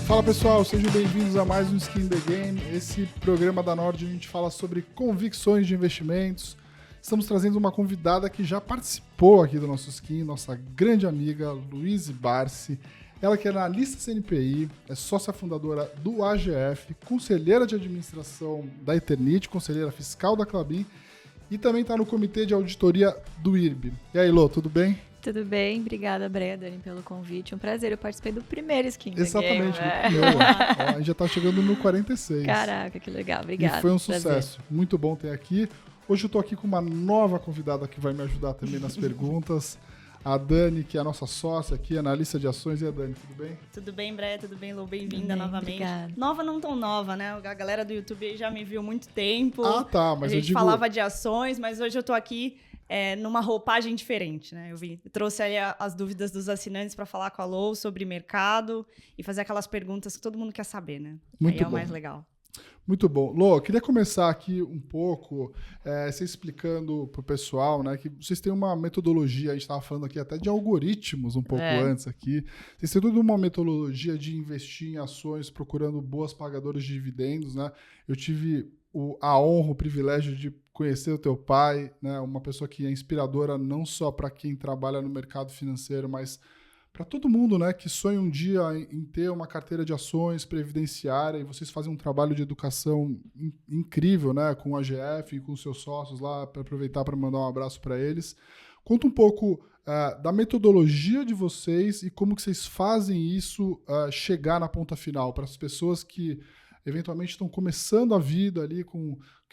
Fala pessoal, sejam bem-vindos a mais um Skin in the Game, esse programa da Nord onde a gente fala sobre convicções de investimentos. Estamos trazendo uma convidada que já participou aqui do nosso Skin, nossa grande amiga Luíse Barsi. Ela que é analista CNPI, é sócia fundadora do AGF, conselheira de administração da Eternit, conselheira fiscal da Klabin e também está no comitê de auditoria do IRB. E aí, Lô, tudo bem? Tudo bem, obrigada, Breia, Dani, pelo convite. Um prazer, eu participei do primeiro Skin in the Exatamente, Game. do primeiro. A gente já está chegando no 46. Caraca, que legal, obrigada. E foi um sucesso, muito bom ter aqui. Hoje eu estou aqui com uma nova convidada que vai me ajudar também nas perguntas. A Dani, que é a nossa sócia aqui, analista de ações. E a Dani, tudo bem? Tudo bem, Breia? Tudo bem, Lu? Bem-vinda novamente. Obrigada. Nova não tão nova, né? A galera do YouTube aí já me viu há muito tempo. Ah, tá, mas a gente eu digo... falava de ações, mas hoje eu tô aqui numa roupagem diferente, né? Eu trouxe aí as dúvidas dos assinantes para falar com a Lou sobre mercado e fazer aquelas perguntas que todo mundo quer saber, né? Muito aí é bom. o mais legal. Muito bom. Lô, eu queria começar aqui um pouco, você explicando para o pessoal, né, que vocês têm uma metodologia, a gente estava falando aqui até de algoritmos um pouco antes aqui, vocês têm toda uma metodologia de investir em ações procurando boas pagadoras de dividendos, né? Eu tive a honra, o privilégio de conhecer o teu pai, né, uma pessoa que é inspiradora não só para quem trabalha no mercado financeiro, mas para todo mundo, né, que sonha um dia em ter uma carteira de ações previdenciária, e vocês fazem um trabalho de educação incrível, né, com a AGF e com os seus sócios lá, para aproveitar para mandar um abraço para eles. Conta um pouco da metodologia de vocês e como que vocês fazem isso chegar na ponta final, para as pessoas que eventualmente estão começando a vida ali,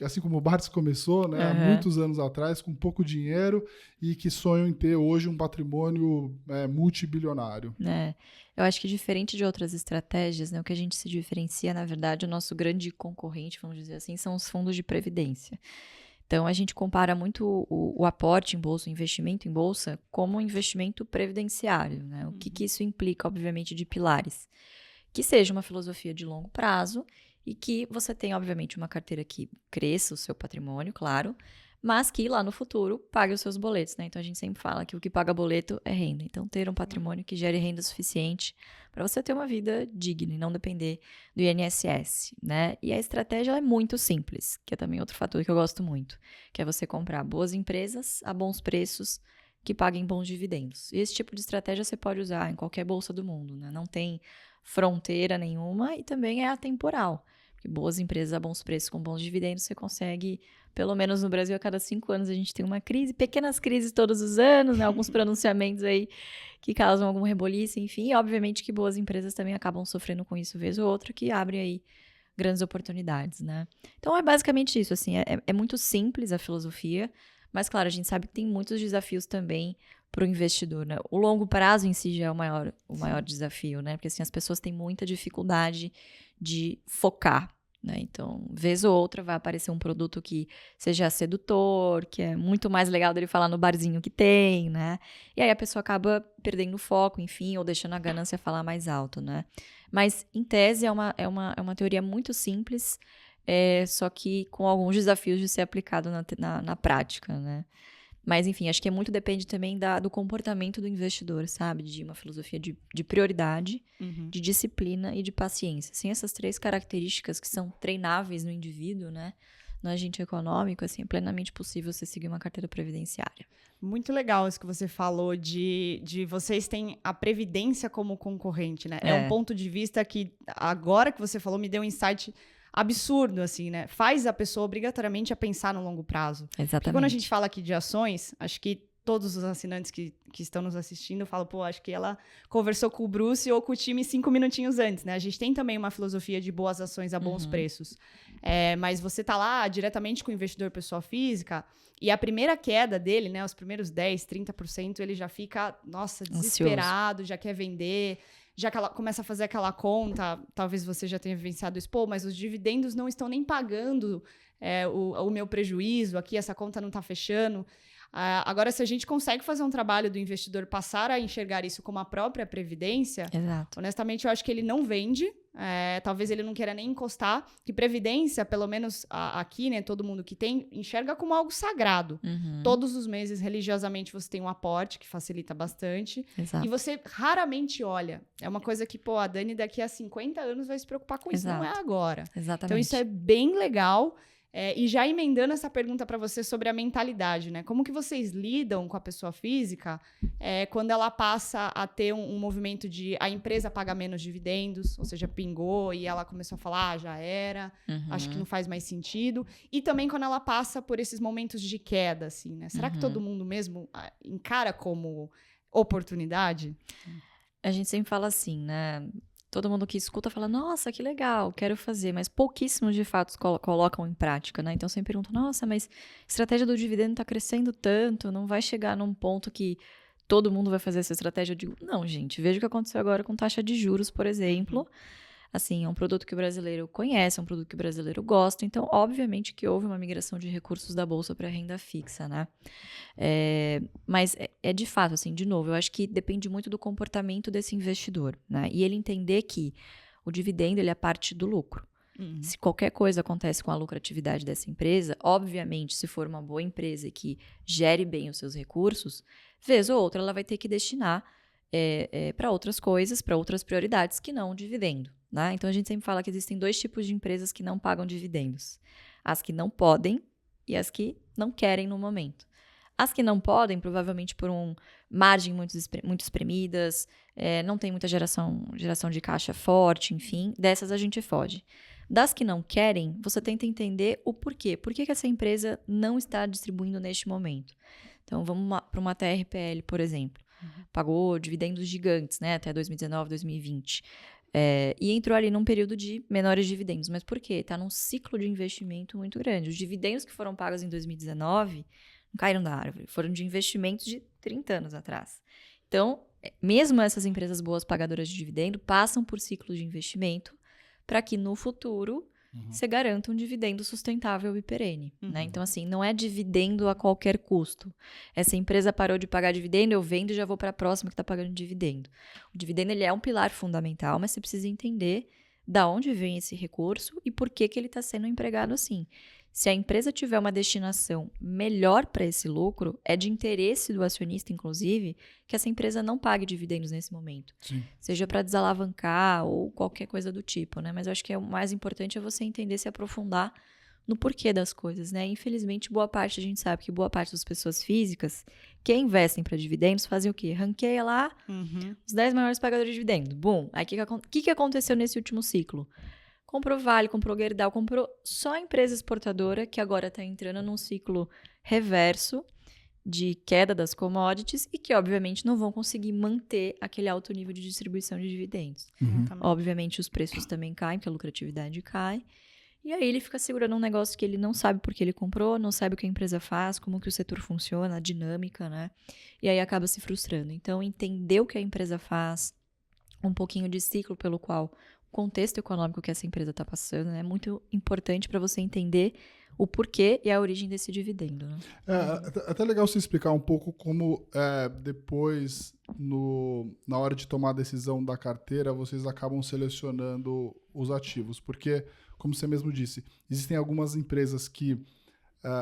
assim como o Bartz começou, né, há muitos anos atrás, com pouco dinheiro e que sonham em ter hoje um patrimônio multibilionário. Eu acho que diferente de outras estratégias, né, o que a gente se diferencia, na verdade, o nosso grande concorrente, vamos dizer assim, são os fundos de previdência. Então, a gente compara muito o aporte em bolsa, o investimento em bolsa, como um investimento previdenciário, né? O que isso implica, obviamente, de pilares. Que seja uma filosofia de longo prazo e que você tenha, obviamente, uma carteira que cresça o seu patrimônio, claro, mas que lá no futuro pague os seus boletos, né? Então, a gente sempre fala que o que paga boleto é renda. Então, ter um patrimônio que gere renda suficiente para você ter uma vida digna e não depender do INSS, né? E a estratégia ela é muito simples, que é também outro fator que eu gosto muito, que é você comprar boas empresas a bons preços que paguem bons dividendos. E esse tipo de estratégia você pode usar em qualquer bolsa do mundo, né? Não tem fronteira nenhuma e também é atemporal. Porque boas empresas a bons preços com bons dividendos você consegue, pelo menos no Brasil, a cada 5 anos a gente tem uma crise, pequenas crises todos os anos, né? Alguns pronunciamentos aí que causam algum reboliço, enfim. E obviamente que boas empresas também acabam sofrendo com isso vez ou outra, que abre aí grandes oportunidades, né? Então é basicamente isso, assim, é muito simples a filosofia, mas claro, a gente sabe que tem muitos desafios também para o investidor, né? O longo prazo em si já é o maior desafio, né? Porque assim, as pessoas têm muita dificuldade de focar, né? Então, vez ou outra vai aparecer um produto que seja sedutor, que é muito mais legal dele falar no barzinho que tem, né? E aí a pessoa acaba perdendo o foco, enfim, ou deixando a ganância falar mais alto, né? Mas, em tese, é uma teoria muito simples, só que com alguns desafios de ser aplicado na prática, né? Mas, enfim, acho que muito depende também do comportamento do investidor, sabe? De uma filosofia de prioridade, de disciplina e de paciência. Sem essas 3 características que são treináveis no indivíduo, né? No agente econômico, assim, é plenamente possível você seguir uma carteira previdenciária. Muito legal isso que você falou de vocês têm a previdência como concorrente, né? É um ponto de vista que, agora que você falou, me deu um insight absurdo, assim, né? Faz a pessoa obrigatoriamente a pensar no longo prazo. Exatamente. Porque quando a gente fala aqui de ações, acho que todos os assinantes que estão nos assistindo falam, pô, acho que ela conversou com o Bruce ou com o time 5 minutinhos antes, né? A gente tem também uma filosofia de boas ações a bons preços. Mas você tá lá diretamente com o investidor pessoa física e a primeira queda dele, né? Os primeiros 10%, 30%, ele já fica, nossa, desesperado, já quer vender. Já que ela começa a fazer aquela conta, talvez você já tenha vivenciado isso, pô, mas os dividendos não estão nem pagando o meu prejuízo aqui, essa conta não está fechando. Agora, se a gente consegue fazer um trabalho do investidor passar a enxergar isso como a própria previdência, Exato. honestamente, eu acho que ele não vende. Talvez ele não queira nem encostar. Que previdência, pelo menos aqui, né, todo mundo que tem, enxerga como algo sagrado. Uhum. Todos os meses, religiosamente, você tem um aporte, que facilita bastante. Exato. E você raramente olha. É uma coisa que, a Dani daqui a 50 anos vai se preocupar com isso. Não é agora. Exatamente. Então, isso é bem legal. E já emendando essa pergunta para você sobre a mentalidade, né? Como que vocês lidam com a pessoa física quando ela passa a ter um movimento de a empresa paga menos dividendos, ou seja, pingou e ela começou a falar, já era, acho que não faz mais sentido. E também quando ela passa por esses momentos de queda, assim, né? Será que todo mundo mesmo encara como oportunidade? A gente sempre fala assim, né? Todo mundo que escuta fala, nossa, que legal, quero fazer, mas pouquíssimos de fato colocam em prática, né? Então sempre perguntam, nossa, mas a estratégia do dividendo está crescendo tanto, não vai chegar num ponto que todo mundo vai fazer essa estratégia? Eu digo, não, gente, veja o que aconteceu agora com taxa de juros, por exemplo. Assim, é um produto que o brasileiro conhece, é um produto que o brasileiro gosta, então, obviamente que houve uma migração de recursos da Bolsa para a renda fixa, né? Mas de fato, assim, de novo, eu acho que depende muito do comportamento desse investidor, né? E ele entender que o dividendo, ele é parte do lucro. Se qualquer coisa acontece com a lucratividade dessa empresa, obviamente, se for uma boa empresa que gere bem os seus recursos, vez ou outra ela vai ter que destinar para outras coisas, para outras prioridades que não o dividendo. Né? Então, a gente sempre fala que existem 2 tipos de empresas que não pagam dividendos. As que não podem e as que não querem no momento. As que não podem, provavelmente por margem muito espremidas, não tem muita geração de caixa forte, enfim, dessas a gente foge. Das que não querem, você tenta entender o porquê. Por que essa empresa não está distribuindo neste momento? Então, vamos para uma TRPL, por exemplo. Pagou dividendos gigantes, né, até 2019, 2020. E entrou ali num período de menores dividendos. Mas por quê? Está num ciclo de investimento muito grande. Os dividendos que foram pagos em 2019 não caíram da árvore. Foram de investimentos de 30 anos atrás. Então, mesmo essas empresas boas pagadoras de dividendo passam por ciclos de investimento para que no futuro você garanta um dividendo sustentável e perene. Né? Então, assim, não é dividendo a qualquer custo. Essa empresa parou de pagar dividendo, eu vendo e já vou para a próxima que está pagando dividendo. O dividendo ele é um pilar fundamental, mas você precisa entender da onde vem esse recurso e por que ele está sendo empregado assim. Se a empresa tiver uma destinação melhor para esse lucro, é de interesse do acionista, inclusive, que essa empresa não pague dividendos nesse momento. Sim. Seja para desalavancar ou qualquer coisa do tipo, né? Mas eu acho que o mais importante é você entender, se aprofundar no porquê das coisas, né? Infelizmente, a gente sabe que boa parte das pessoas físicas que investem para dividendos fazem o quê? Ranqueia lá os 10 maiores pagadores de dividendos. Bum! Aí o que aconteceu nesse último ciclo? Comprou Vale, comprou Gerdau, comprou só a empresa exportadora, que agora está entrando num ciclo reverso de queda das commodities e que, obviamente, não vão conseguir manter aquele alto nível de distribuição de dividendos. Obviamente, os preços também caem, porque a lucratividade cai. E aí ele fica segurando um negócio que ele não sabe por que ele comprou, não sabe o que a empresa faz, como que o setor funciona, a dinâmica, né? E aí acaba se frustrando. Então, entender o que a empresa faz, um pouquinho de ciclo pelo qual contexto econômico que essa empresa está passando, é muito importante para você entender o porquê e a origem desse dividendo. Né? Até legal você explicar um pouco como depois, na hora de tomar a decisão da carteira, vocês acabam selecionando os ativos. Porque, como você mesmo disse, existem algumas empresas que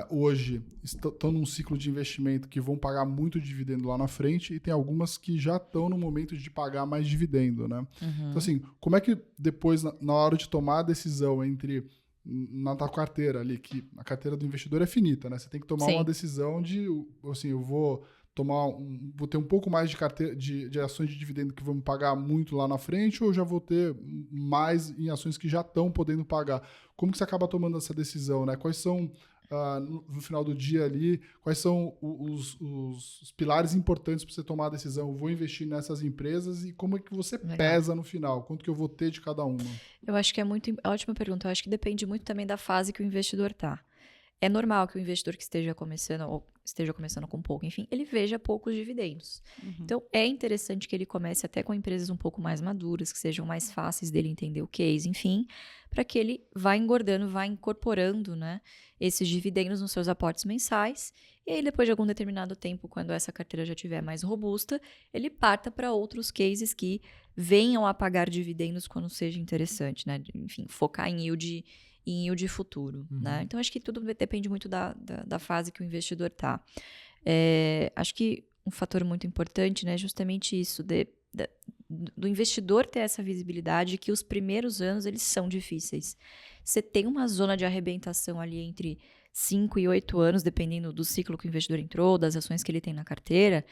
hoje estão num ciclo de investimento que vão pagar muito dividendo lá na frente e tem algumas que já estão no momento de pagar mais dividendo, né? Então, assim, como é que depois, na hora de tomar a decisão entre na tua carteira ali, que a carteira do investidor é finita, né? Você tem que tomar uma decisão de, assim, eu vou ter um pouco mais de carteira de ações de dividendo que vão me pagar muito lá na frente, ou já vou ter mais em ações que já estão podendo pagar? Como que você acaba tomando essa decisão, né? Quais são no final do dia ali, quais são os pilares importantes para você tomar a decisão? Eu vou investir nessas empresas e como é que você pesa no final? Quanto que eu vou ter de cada uma? Eu acho que é ótima pergunta. Eu acho que depende muito também da fase que o investidor está. é normal que o investidor que esteja começando, ou esteja começando com pouco, enfim, ele veja poucos dividendos. Então, é interessante que ele comece até com empresas um pouco mais maduras, que sejam mais fáceis dele entender o case, enfim, para que ele vá engordando, vá incorporando, né, esses dividendos nos seus aportes mensais. E aí, depois de algum determinado tempo, quando essa carteira já estiver mais robusta, ele parta para outros cases que venham a pagar dividendos quando seja interessante, né? Enfim, focar em yield futuro, né? Então, acho que tudo depende muito da fase que o investidor está. Acho que um fator muito importante, né, é justamente isso, do investidor ter essa visibilidade que os primeiros anos, eles são difíceis. Você tem uma zona de arrebentação ali entre 5 e 8 anos, dependendo do ciclo que o investidor entrou, das ações que ele tem na carteira,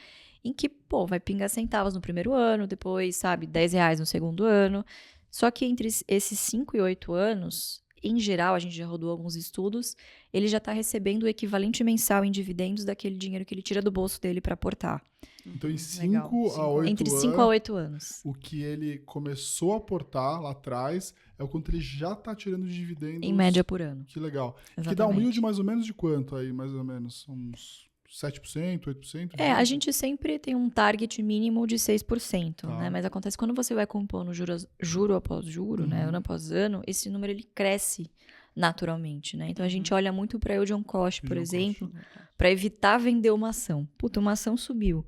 em que, vai pingar centavos no primeiro ano, depois, sabe, R$10 no segundo ano. Só que entre esses 5 e 8 anos, em geral, a gente já rodou alguns estudos, ele já está recebendo o equivalente mensal em dividendos daquele dinheiro que ele tira do bolso dele para aportar. Então, em 5 a 8 entre anos... 5 a 8 anos. O que ele começou a aportar lá atrás é o quanto ele já está tirando de dividendos. Em média por ano. Que legal. Exatamente. Que dá um yield mais ou menos de quanto aí, mais ou menos? Uns 7%, 8%? A gente sempre tem um target mínimo de 6%, Tá. né? Mas acontece quando você vai compondo juro após juro, né? Ano após ano, esse número ele cresce naturalmente, né? Então a gente olha muito para yield on cost, por exemplo, para evitar vender uma ação. Puta, uma ação subiu.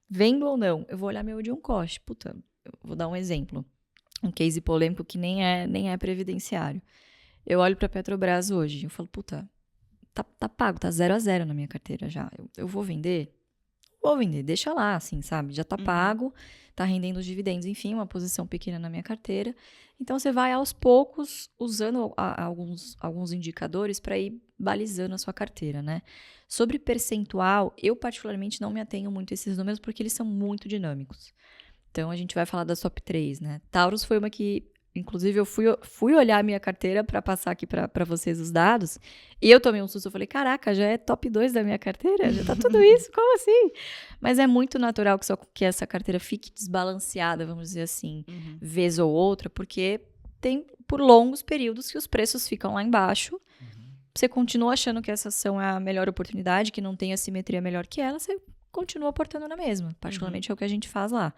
Vendo ou não, eu vou olhar meu yield on cost. Puta, eu vou dar um exemplo. Um case polêmico que nem é previdenciário. Eu olho para a Petrobras hoje e eu falo, puta, tá pago, tá 0-0 na minha carteira já. Eu vou vender? Vou vender, deixa lá, assim, sabe? Já tá pago, tá rendendo os dividendos, enfim, uma posição pequena na minha carteira. Então, você vai aos poucos usando alguns indicadores para ir balizando a sua carteira, né? Sobre percentual, eu particularmente não me atenho muito a esses números porque eles são muito dinâmicos. Então, a gente vai falar das top 3, né? Taurus foi uma que, inclusive, eu fui olhar a minha carteira para passar aqui para vocês os dados, e eu tomei um susto, eu falei, caraca, já é top 2 da minha carteira? Já tá tudo isso? Como assim? Mas é muito natural que essa carteira fique desbalanceada, vamos dizer assim, vez ou outra, porque tem por longos períodos que os preços ficam lá embaixo, você continua achando que essa ação é a melhor oportunidade, que não tem assimetria melhor que ela, você continua aportando na mesma, particularmente é o que a gente faz lá.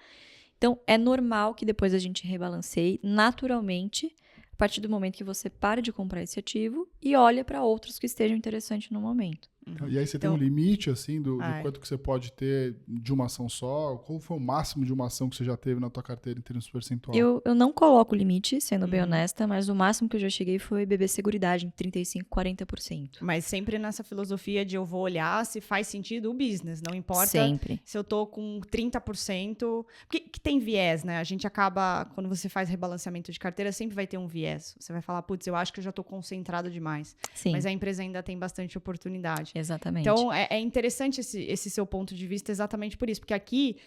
Então, é normal que depois a gente rebalanceie naturalmente, a partir do momento que você para de comprar esse ativo e olha para outros que estejam interessantes no momento. E aí você tem um limite, assim, do quanto que você pode ter de uma ação só? Qual foi o máximo de uma ação que você já teve na tua carteira em termos percentual? Eu não coloco limite, sendo bem honesta, mas o máximo que eu já cheguei foi BB Seguridade, em 35%, 40%. Mas sempre nessa filosofia de eu vou olhar se faz sentido o business, não importa Sempre. se eu tô com 30%, porque que tem viés, né? A gente acaba, quando você faz rebalanceamento de carteira, sempre vai ter um viés. Você vai falar, putz, eu acho que eu já tô concentrado demais. Sim. Mas a empresa ainda tem bastante oportunidade. Exatamente. Então, é interessante esse seu ponto de vista exatamente por isso. Porque aqui,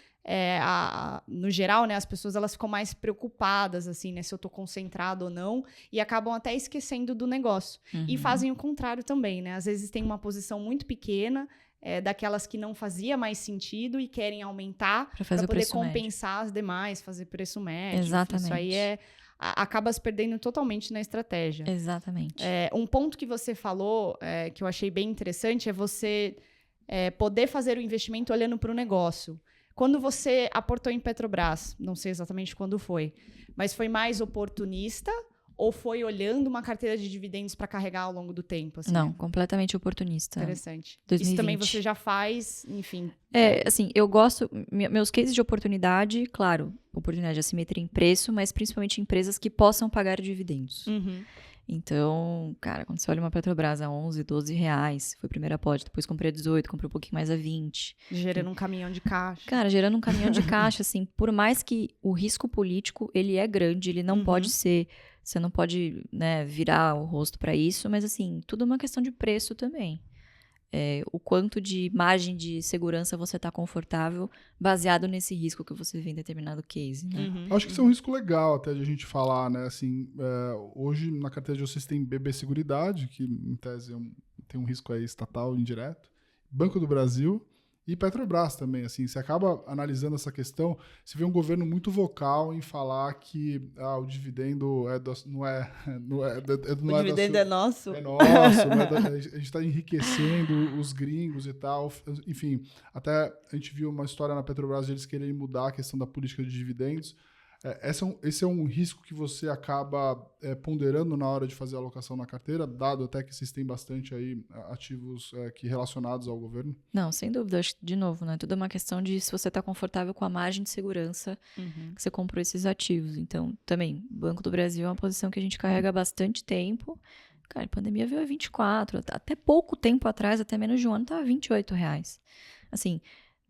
no geral, né, as pessoas elas ficam mais preocupadas, assim, né, se eu tô concentrado ou não, e acabam até esquecendo do negócio. E fazem o contrário também, né? Às vezes tem uma posição muito pequena, daquelas que não fazia mais sentido e querem aumentar para poder compensar as demais, fazer preço médio. Exatamente. Isso aí acaba se perdendo totalmente na estratégia. Exatamente. Um ponto que você falou, que eu achei bem interessante, é você poder fazer o investimento olhando para o negócio. Quando você aportou em Petrobras, não sei exatamente quando foi, mas foi mais oportunista ou foi olhando uma carteira de dividendos para carregar ao longo do tempo? Assim, não, completamente oportunista. Interessante. 2020. Isso também você já faz, enfim. Assim, eu gosto... Meus cases de oportunidade, claro, oportunidade de assimetria em preço, mas principalmente empresas que possam pagar dividendos. Então, cara, quando você olha uma Petrobras a 11, 12 reais, foi o primeiro aporte, depois comprei a 18, comprei um pouquinho mais a 20. Gerando um caminhão de caixa. Cara, gerando um caminhão de caixa, assim, por mais que o risco político, ele é grande, ele não pode ser... Você não pode, né, virar o rosto para isso, mas, assim, tudo é uma questão de preço também. O quanto de margem de segurança você está confortável baseado nesse risco que você vê em determinado case, né? Acho que isso é um risco legal até de a gente falar, né? Assim, hoje na carteira de vocês tem BB Seguridade, que em tese tem um risco aí estatal indireto, Banco do Brasil E Petrobras também, assim, você acaba analisando essa questão, você vê um governo muito vocal em falar que o dividendo O dividendo é nosso. É nosso, a gente está enriquecendo os gringos e tal. Enfim, até a gente viu uma história na Petrobras de eles quererem mudar a questão da política de dividendos. Esse é um risco que você acaba ponderando na hora de fazer a alocação na carteira, dado até que vocês têm bastante aí ativos relacionados ao governo? Não, sem dúvida. Acho que, de novo, né? Tudo é uma questão de se você está confortável com a margem de segurança que você comprou esses ativos. Então, também, Banco do Brasil é uma posição que a gente carrega há bastante tempo. Cara, a pandemia veio a 24. Até pouco tempo atrás, até menos de um ano, estava R$28. Assim,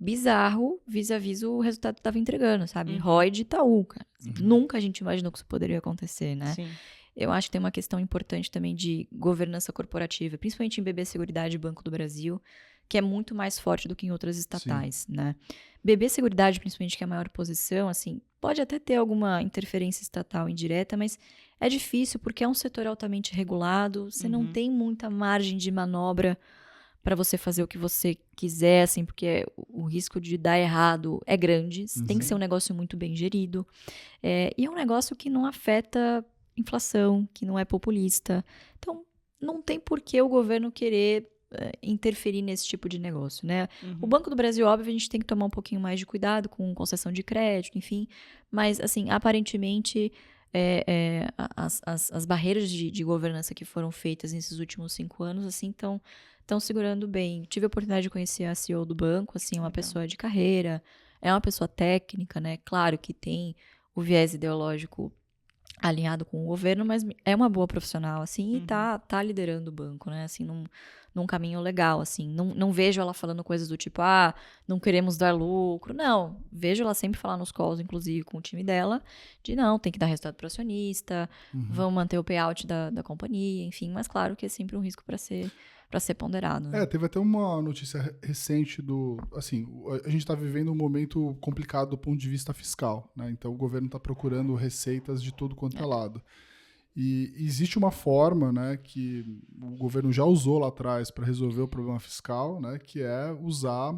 bizarro vis-a-vis o resultado que estava entregando, sabe? ROI de Itaú, cara. Nunca a gente imaginou que isso poderia acontecer, né? Sim. Eu acho que tem uma questão importante também de governança corporativa, principalmente em BB Seguridade e Banco do Brasil, que é muito mais forte do que em outras estatais, né? BB Seguridade, principalmente, que é a maior posição, assim, pode até ter alguma interferência estatal indireta, mas é difícil porque é um setor altamente regulado, você não tem muita margem de manobra para você fazer o que você quiser, assim, porque o risco de dar errado é grande, tem que ser um negócio muito bem gerido, e é um negócio que não afeta inflação, que não é populista. Então, não tem por que o governo querer interferir nesse tipo de negócio, né? O Banco do Brasil, óbvio, a gente tem que tomar um pouquinho mais de cuidado com concessão de crédito, enfim, mas, assim, aparentemente, as barreiras de governança que foram feitas nesses últimos 5 anos, assim, estão segurando bem. Tive a oportunidade de conhecer a CEO do banco, assim, uma pessoa de carreira, é uma pessoa técnica, né? Claro que tem o viés ideológico alinhado com o governo, mas é uma boa profissional, assim, e tá liderando o banco, né? Assim, num caminho legal, assim. Não vejo ela falando coisas do tipo, não queremos dar lucro. Não, vejo ela sempre falar nos calls, inclusive com o time dela, de não, tem que dar resultado para o acionista, vamos manter o payout da companhia, enfim. Mas claro que é sempre um risco para ser ponderado. Né? Teve até uma notícia recente a gente está vivendo um momento complicado do ponto de vista fiscal, né? Então o governo está procurando receitas de tudo quanto é lado. E existe uma forma, né, que o governo já usou lá atrás para resolver o problema fiscal, né, que é usar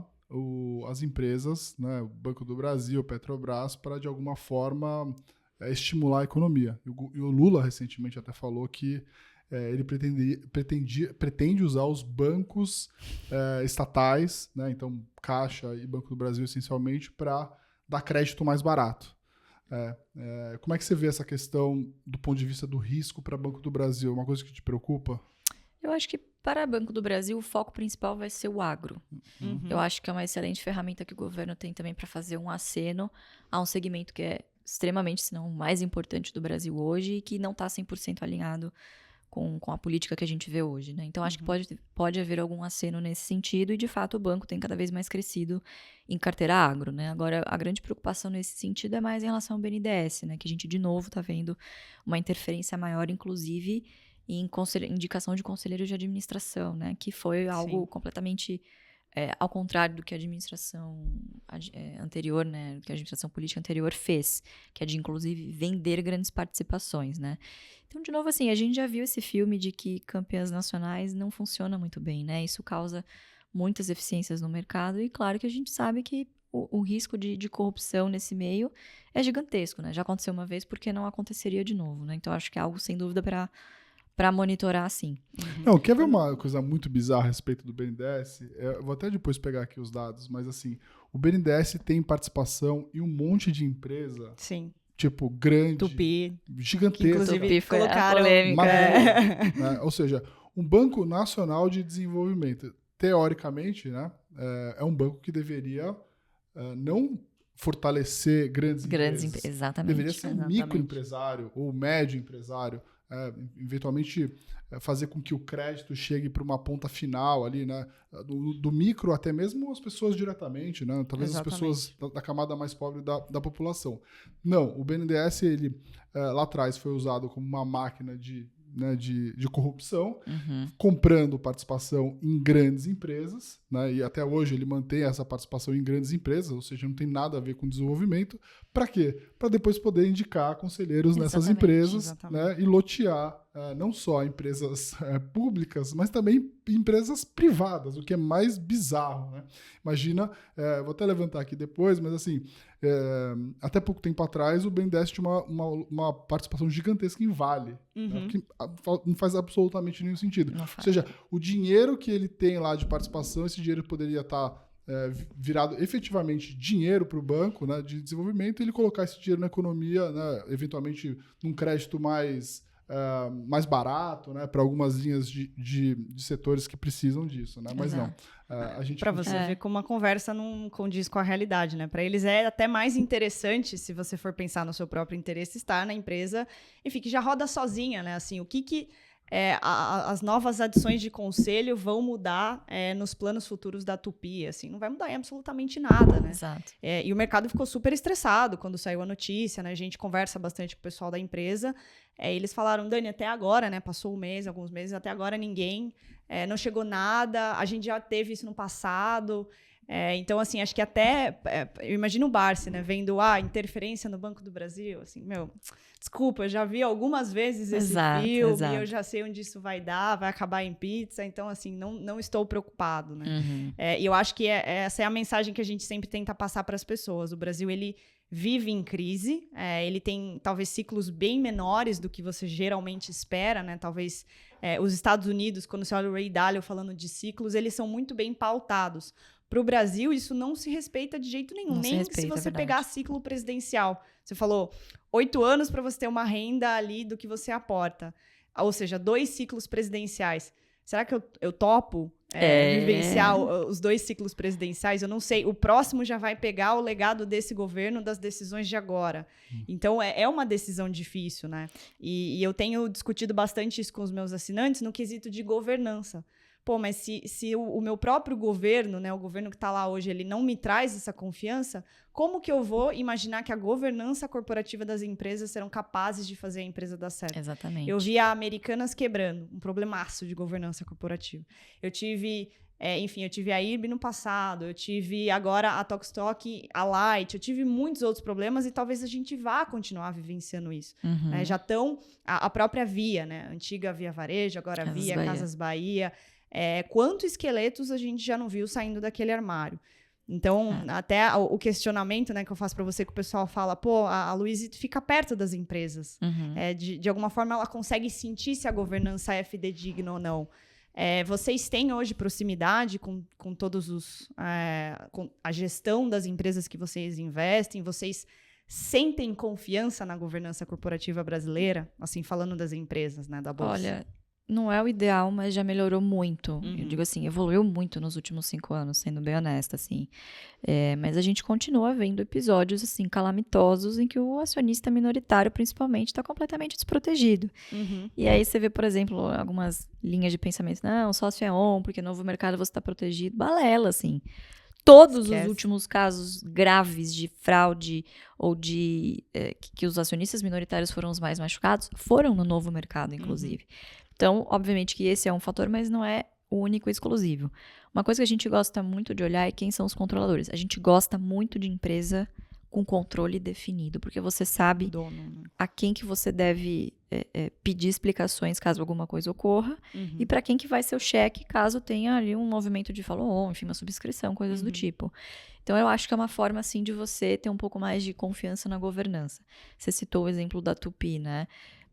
as empresas, né, o Banco do Brasil, Petrobras, para de alguma forma estimular a economia. E o Lula recentemente até falou que ele pretende usar os bancos estatais, né, então Caixa e Banco do Brasil essencialmente, para dar crédito mais barato. Como é que você vê essa questão do ponto de vista do risco para Banco do Brasil? Uma coisa que te preocupa? Eu acho que para Banco do Brasil o foco principal vai ser o agro. Eu acho que é uma excelente ferramenta que o governo tem também para fazer um aceno a um segmento que é extremamente, se não o mais importante do Brasil hoje e que não está 100% alinhado com a política que a gente vê hoje, né? Então, acho que pode haver algum aceno nesse sentido e, de fato, o banco tem cada vez mais crescido em carteira agro, né? Agora, a grande preocupação nesse sentido é mais em relação ao BNDES, né? Que a gente, de novo, está vendo uma interferência maior, inclusive, em indicação de conselheiros de administração, né? Que foi algo completamente ao contrário do que a administração anterior, né? Do que a administração política anterior fez, que é de, inclusive, vender grandes participações, né? Então, de novo, assim, a gente já viu esse filme de que campeãs nacionais não funciona muito bem, né? Isso causa muitas eficiências no mercado e, claro, que a gente sabe que o risco de corrupção nesse meio é gigantesco, né? Já aconteceu uma vez, porque não aconteceria de novo, né? Então, acho que é algo, sem dúvida, para monitorar, sim. Não, quer ver uma coisa muito bizarra a respeito do BNDES? Eu vou até depois pegar aqui os dados, mas assim, o BNDES tem participação em um monte de empresa. Sim. Tipo, grande, Tupi, gigantesca. que inclusive colocaram polêmica. Né? Ou seja, um Banco Nacional de Desenvolvimento, teoricamente, né, é um banco que deveria não fortalecer grandes empresas. Exatamente. Deveria ser um microempresário ou médio empresário. Eventualmente fazer com que o crédito chegue para uma ponta final ali, né? Do micro até mesmo as pessoas diretamente, né? Talvez as pessoas da camada mais pobre da população. Não, o BNDES, ele lá atrás foi usado como uma máquina de né, de corrupção, comprando participação em grandes empresas, né, e até hoje ele mantém essa participação em grandes empresas, ou seja, não tem nada a ver com desenvolvimento. Para quê? Para depois poder indicar conselheiros nessas empresas, né, e lotear não só empresas públicas, mas também empresas privadas, o que é mais bizarro, né? Imagina, vou até levantar aqui depois, mas assim, até pouco tempo atrás o BNDES tinha uma participação gigantesca em Vale, né, que não faz absolutamente nenhum sentido. Ou seja, o dinheiro que ele tem lá de participação, esse dinheiro poderia estar virado efetivamente dinheiro para o banco, né, de desenvolvimento, e ele colocar esse dinheiro na economia, né, eventualmente num crédito mais barato, né, para algumas linhas de setores que precisam disso, né? Mas não. A gente para você ver como a conversa não condiz com a realidade, né? Para eles é até mais interessante, se você for pensar no seu próprio interesse, estar na empresa, enfim, que já roda sozinha, né? Assim, o que as novas adições de conselho vão mudar nos planos futuros da Tupi, assim, não vai mudar em absolutamente nada, né? Exato. E o mercado ficou super estressado quando saiu a notícia, né? A gente conversa bastante com o pessoal da empresa, eles falaram, Dani, até agora, né? Passou um mês, alguns meses, até agora ninguém, não chegou nada, a gente já teve isso no passado. Então, assim, acho que até, eu imagino o Barsi, né, vendo interferência no Banco do Brasil, assim, desculpa, eu já vi algumas vezes esse filme, eu já sei onde isso vai dar, vai acabar em pizza, então, assim, não estou preocupado, né. E eu acho que essa é a mensagem que a gente sempre tenta passar para as pessoas. O Brasil, ele vive em crise, ele tem, talvez, ciclos bem menores do que você geralmente espera, né, talvez os Estados Unidos, quando você olha o Ray Dalio falando de ciclos, eles são muito bem pautados. Para o Brasil, isso não se respeita de jeito nenhum. Nem se você pegar ciclo presidencial. Você falou 8 anos para você ter uma renda ali do que você aporta. Ou seja, 2 ciclos presidenciais. Será que eu topo vivenciar os 2 ciclos presidenciais? Eu não sei. O próximo já vai pegar o legado desse governo, das decisões de agora. Então, é uma decisão difícil, né? E eu tenho discutido bastante isso com os meus assinantes no quesito de governança. Pô, mas se o meu próprio governo, né, o governo que está lá hoje, ele não me traz essa confiança, como que eu vou imaginar que a governança corporativa das empresas serão capazes de fazer a empresa dar certo? Exatamente. Eu vi a Americanas quebrando, um problemaço de governança corporativa. Eu tive a IRB no passado, eu tive agora a Tokstok, a Light, eu tive muitos outros problemas e talvez a gente vá continuar vivenciando isso. Né? Já estão, a própria Via, né? Antiga Via Varejo, agora Via, Casas Bahia. Quantos esqueletos a gente já não viu saindo daquele armário? Então, até o questionamento, né, que eu faço para você, que o pessoal fala, pô, a Luizy fica perto das empresas. De alguma forma, ela consegue sentir se a governança é fidedigna ou não. Vocês têm hoje proximidade com todos com a gestão das empresas que vocês investem? Vocês sentem confiança na governança corporativa brasileira? Assim, falando das empresas, né, da Bolsa. Olha, não é o ideal, mas já melhorou muito. Eu digo assim, evoluiu muito nos últimos 5 anos, sendo bem honesta, assim. Mas a gente continua vendo episódios, assim, calamitosos em que o acionista minoritário, principalmente, está completamente desprotegido. E aí você vê, por exemplo, algumas linhas de pensamento. Não, sócio é on, porque novo mercado você está protegido. Balela, assim. Todos os últimos casos graves de fraude ou de que os acionistas minoritários foram os mais machucados, foram no novo mercado, inclusive. Então, obviamente que esse é um fator, mas não é o único e exclusivo. Uma coisa que a gente gosta muito de olhar é quem são os controladores. A gente gosta muito de empresa com controle definido, porque você sabe a quem que você deve pedir explicações caso alguma coisa ocorra e para quem que vai ser o cheque caso tenha ali um movimento de follow-on, enfim, uma subscrição, coisas do tipo. Então, eu acho que é uma forma, assim, de você ter um pouco mais de confiança na governança. Você citou o exemplo da Tupi, né?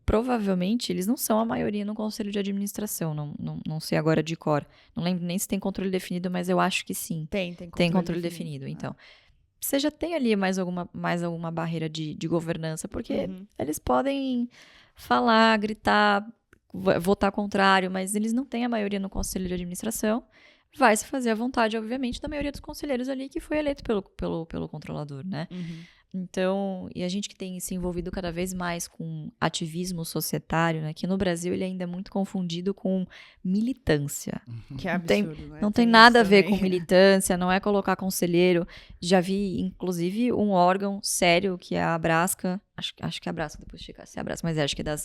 Provavelmente, eles não são a maioria no conselho de administração, não sei agora de cor. Não lembro nem se tem controle definido, mas eu acho que sim. Tem controle definido. Então, você já tem ali mais alguma barreira de governança, porque eles podem falar, gritar, votar contrário, mas eles não têm a maioria no conselho de administração. Vai se fazer à vontade, obviamente, da maioria dos conselheiros ali que foi eleito pelo controlador, né? Então, e a gente que tem se envolvido cada vez mais com ativismo societário, né? Que no Brasil ele ainda é muito confundido com militância. Que é absurdo, né? Não tem nada a ver com militância, não é colocar conselheiro. Já vi, inclusive, um órgão sério, que é a Abrasca, acho que é a Abrasca, depois checar se é a Abrasca, mas acho que é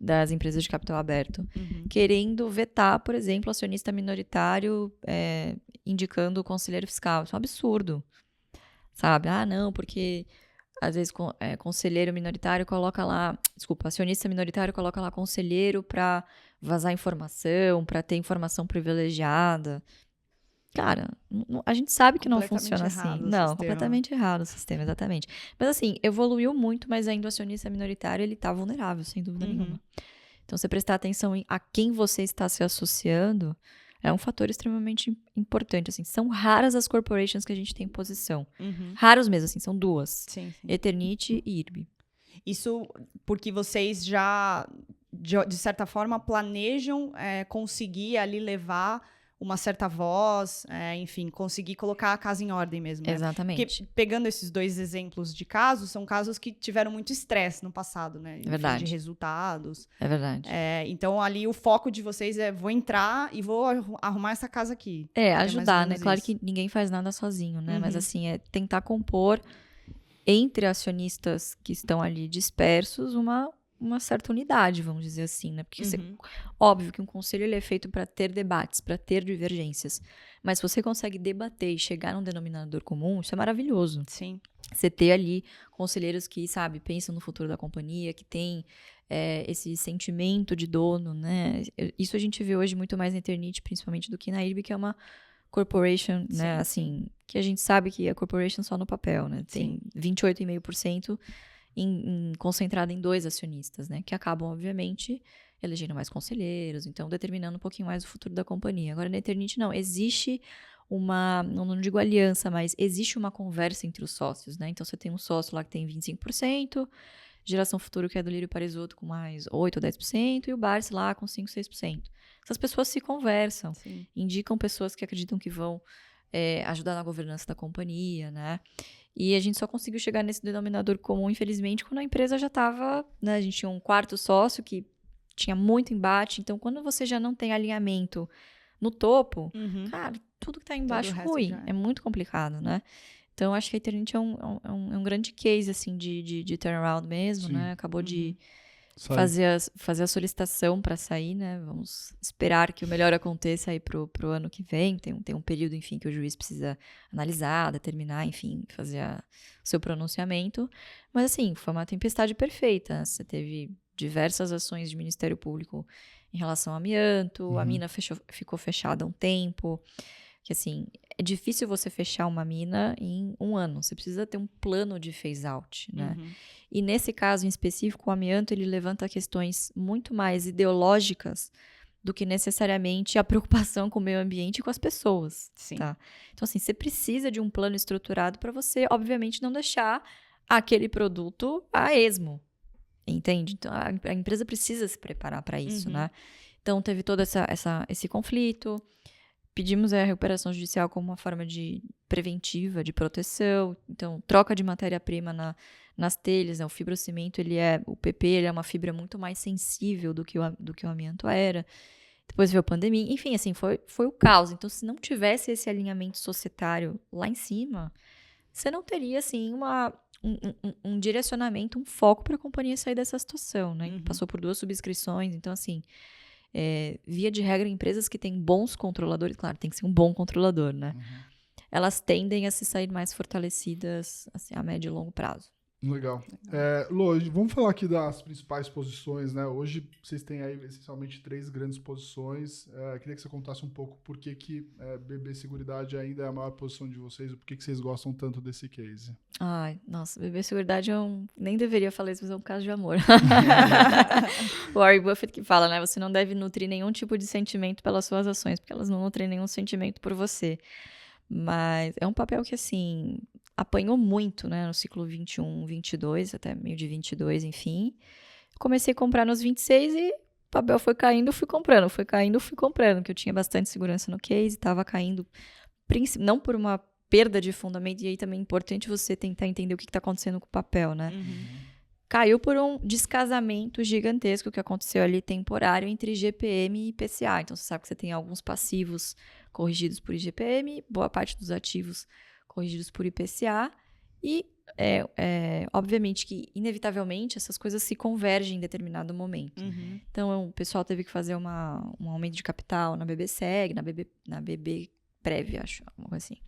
das empresas de capital aberto, querendo vetar, por exemplo, acionista minoritário indicando o conselheiro fiscal. Isso é um absurdo. Sabe? Ah, não, porque às vezes conselheiro minoritário coloca lá, acionista minoritário coloca lá conselheiro para vazar informação, para ter informação privilegiada. Cara, a gente sabe que não funciona assim. Não, completamente errado o sistema, exatamente. Mas assim, evoluiu muito, mas ainda o acionista minoritário, ele tá vulnerável, sem dúvida nenhuma. Então, você prestar atenção a quem você está se associando é um fator extremamente importante, assim. São raras as corporations que a gente tem posição. Raros mesmo, assim, são 2. Sim. Eternit e IRB. Isso porque vocês já, de certa forma, planejam conseguir ali levar uma certa voz, enfim, conseguir colocar a casa em ordem mesmo, né? Exatamente. Porque, pegando esses 2 exemplos de casos, são casos que tiveram muito estresse no passado, né? É verdade. De resultados. É verdade. Então, ali, o foco de vocês vou entrar e vou arrumar essa casa aqui. Ajudar, né? Claro que ninguém faz nada sozinho, né? Mas, assim, tentar compor entre acionistas que estão ali dispersos uma certa unidade, vamos dizer assim, né? Porque óbvio que um conselho ele é feito para ter debates, para ter divergências. Mas se você consegue debater e chegar num denominador comum, isso é maravilhoso. Sim. Você ter ali conselheiros que, sabe, pensam no futuro da companhia, que tem esse sentimento de dono, né? Isso a gente vê hoje muito mais na Eternit, principalmente, do que na IRB, que é uma corporation, né? Assim, que a gente sabe que é corporation só no papel, né? Tem 28,5% concentrada em 2 acionistas, né? Que acabam, obviamente, elegendo mais conselheiros, então determinando um pouquinho mais o futuro da companhia. Agora, na Eternit, não. Existe não digo aliança, mas existe uma conversa entre os sócios, né? Então, você tem um sócio lá que tem 25%, Geração Futuro, que é do Lírio Parisotto, com mais 8 ou 10%, e o Barsi lá com 5, 6%. Essas pessoas se conversam, indicam pessoas que acreditam que vão ajudar na governança da companhia, né? E a gente só conseguiu chegar nesse denominador comum, infelizmente, quando a empresa já estava, né? A gente tinha um 4º sócio que tinha muito embate. Então, quando você já não tem alinhamento no topo, cara, tudo que está embaixo é ruim. É muito complicado, né? Então, acho que a Eternit é um grande case, assim, de turnaround mesmo, né? Acabou de fazer a solicitação para sair, né? Vamos esperar que o melhor aconteça aí pro ano que vem. Tem um período, enfim, que o juiz precisa analisar, determinar, enfim, fazer o seu pronunciamento. Mas, assim, foi uma tempestade perfeita. Você teve diversas ações de Ministério Público em relação ao amianto, a mina ficou fechada há um tempo. Que, assim, é difícil você fechar uma mina em 1 ano. Você precisa ter um plano de phase-out, né? E nesse caso em específico, o amianto, ele levanta questões muito mais ideológicas do que necessariamente a preocupação com o meio ambiente e com as pessoas. Tá? Então, assim, você precisa de um plano estruturado para você, obviamente, não deixar aquele produto a esmo. Entende? Então, a empresa precisa se preparar para isso, né? Então, teve todo esse conflito. Pedimos a recuperação judicial como uma forma preventiva, de proteção. Então, troca de matéria-prima nas telhas, né? O fibrocimento, o PP, ele é uma fibra muito mais sensível do que o amianto era. Depois veio a pandemia. Enfim, assim, foi o caos. Então, se não tivesse esse alinhamento societário lá em cima, você não teria, assim, um direcionamento, um foco para a companhia sair dessa situação, né? Passou por 2 subscrições. Então, assim... via de regra, empresas que têm bons controladores, claro, tem que ser um bom controlador, né? Elas tendem a se sair mais fortalecidas assim, a médio e longo prazo. Legal. Lô, vamos falar aqui das principais posições, né? Hoje vocês têm aí essencialmente 3 grandes posições. Queria que você contasse um pouco por que BB Seguridade ainda é a maior posição de vocês, por que vocês gostam tanto desse case. Ai, nossa, BB Seguridade nem deveria falar isso, mas é um caso de amor. O Warren Buffett que fala, né? Você não deve nutrir nenhum tipo de sentimento pelas suas ações, porque elas não nutrem nenhum sentimento por você. Mas é um papel que, assim, apanhou muito, né? No ciclo 21, 22, até meio de 22, enfim. Comecei a comprar nos 26 e o papel foi caindo, fui comprando. Foi caindo, fui comprando, porque eu tinha bastante segurança no case, estava caindo, não por uma perda de fundamento, e aí também é importante você tentar entender o que está acontecendo com o papel, né? Caiu por um descasamento gigantesco que aconteceu ali temporário entre IGPM e IPCA. Então, você sabe que você tem alguns passivos corrigidos por IGPM, boa parte dos ativos corrigidos por IPCA, e obviamente que, inevitavelmente, essas coisas se convergem em determinado momento. Então, o pessoal teve que fazer um aumento de capital na BB-Seg, na BB-Prev, acho, alguma coisa assim.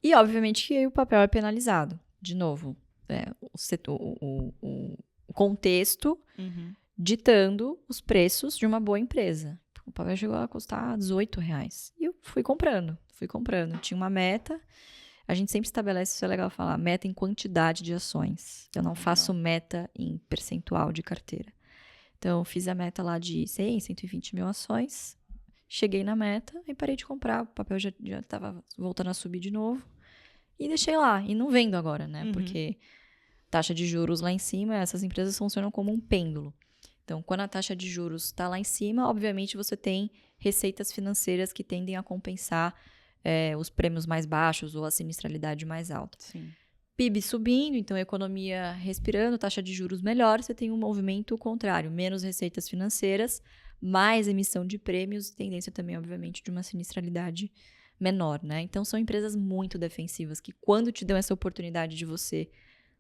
E, obviamente, que o papel é penalizado. De novo, o contexto ditando os preços de uma boa empresa. O papel chegou a custar R$18. E eu fui comprando. Tinha uma meta. A gente sempre estabelece, isso é legal falar, meta em quantidade de ações. Eu não faço meta em percentual de carteira. Então, eu fiz a meta lá de 100, 120 mil ações. Cheguei na meta e parei de comprar. O papel já estava voltando a subir de novo. E deixei lá. E não vendo agora, né? Porque taxa de juros lá em cima, essas empresas funcionam como um pêndulo. Então, quando a taxa de juros está lá em cima, obviamente você tem receitas financeiras que tendem a compensar os prêmios mais baixos ou a sinistralidade mais alta. Sim. PIB subindo, então economia respirando, taxa de juros melhor, você tem um movimento contrário, menos receitas financeiras, mais emissão de prêmios e tendência também, obviamente, de uma sinistralidade menor, né? Então, são empresas muito defensivas que quando te dão essa oportunidade de você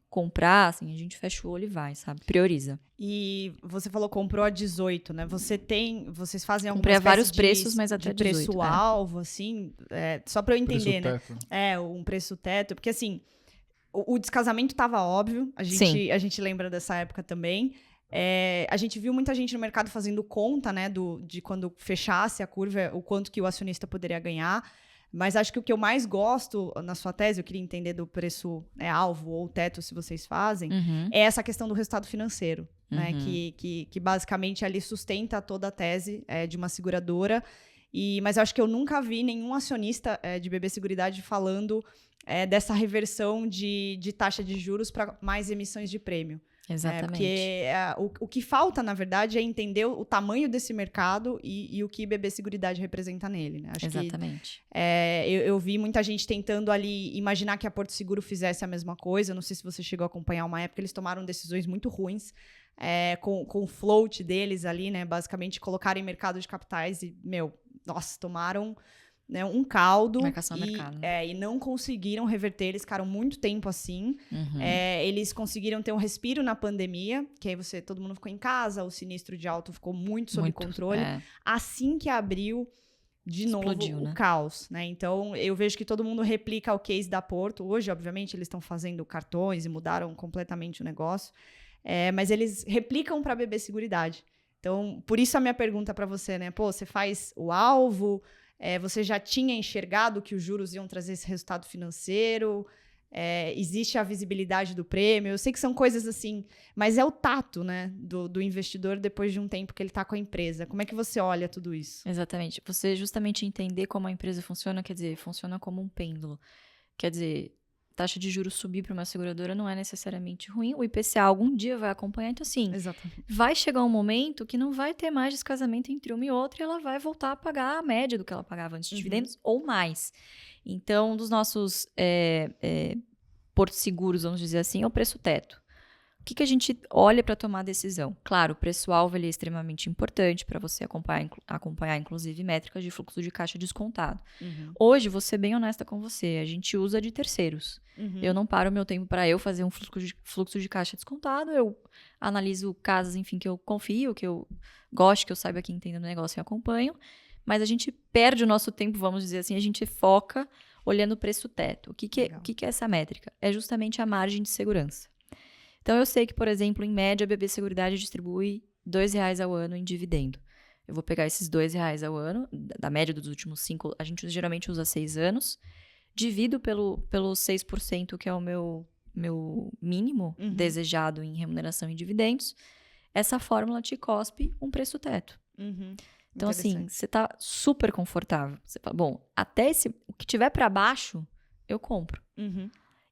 comprar, assim, a gente fecha o olho e vai, sabe? Prioriza. E você falou comprou a 18, né? Vocês fazem alguma Comprei a espécie vários preços, mas até de 18, preço-alvo, assim? Só pra eu entender, né? Preço-teto. Um preço-teto. Porque, assim, o descasamento tava óbvio. A gente lembra dessa época também. A gente viu muita gente no mercado fazendo conta, né? De quando fechasse a curva, o quanto que o acionista poderia ganhar. Mas acho que o que eu mais gosto na sua tese, eu queria entender do preço-alvo ou teto, se vocês fazem, é essa questão do resultado financeiro, né? Que basicamente ali sustenta toda a tese de uma seguradora. Mas eu acho que eu nunca vi nenhum acionista de BB Seguridade falando dessa reversão de taxa de juros para mais emissões de prêmio. Exatamente. Porque o que falta, na verdade, é entender o tamanho desse mercado e o que BB Seguridade representa nele, né? Acho Exatamente. que eu vi muita gente tentando ali imaginar que a Porto Seguro fizesse a mesma coisa. Não sei se você chegou a acompanhar uma época, eles tomaram decisões muito ruins com o float deles ali, né? Basicamente, colocaram em mercado de capitais e, tomaram... né, um caldo e não conseguiram reverter, eles ficaram muito tempo assim. Eles conseguiram ter um respiro na pandemia, que aí todo mundo ficou em casa, o sinistro de auto ficou muito sob controle. Assim que abriu de Explodiu, novo né? o caos, né? Então eu vejo que todo mundo replica o case da Porto. Hoje, obviamente, eles estão fazendo cartões e mudaram completamente o negócio, mas eles replicam para BB Seguridade. Então, por isso a minha pergunta para você, né? Você faz o alvo? Você já tinha enxergado que os juros iam trazer esse resultado financeiro? Existe a visibilidade do prêmio? Eu sei que são coisas assim, mas é o tato, né, do investidor depois de um tempo que ele está com a empresa. Como é que você olha tudo isso? Exatamente. Você justamente entender como a empresa funciona, quer dizer, funciona como um pêndulo. Quer dizer, taxa de juros subir para uma seguradora não é necessariamente ruim. O IPCA algum dia vai acompanhar. Então, assim, vai chegar um momento que não vai ter mais descasamento entre uma e outra e ela vai voltar a pagar a média do que ela pagava antes de dividendos ou mais. Então, um dos nossos portos seguros, vamos dizer assim, é o preço-teto. O que a gente olha para tomar a decisão? Claro, o preço-alvo é extremamente importante para você acompanhar, inclusive, métricas de fluxo de caixa descontado. Hoje, vou ser bem honesta com você, a gente usa de terceiros. Eu não paro o meu tempo para eu fazer um fluxo de caixa descontado, eu analiso casos, enfim, que eu confio, que eu gosto, que eu saiba que entendo o negócio e acompanho, mas a gente perde o nosso tempo, vamos dizer assim, a gente foca olhando o preço-teto. O que é essa métrica? É justamente a margem de segurança. Então, eu sei que, por exemplo, em média, a BB Seguridade distribui R$2 ao ano em dividendo. Eu vou pegar esses R$2 ao ano, da média dos últimos 5, a gente geralmente usa 6 anos, divido pelo 6%, que é o meu mínimo desejado em remuneração em dividendos. Essa fórmula te cospe um preço-teto. Então, assim, você tá super confortável. Você fala, bom, até o que tiver para baixo, eu compro.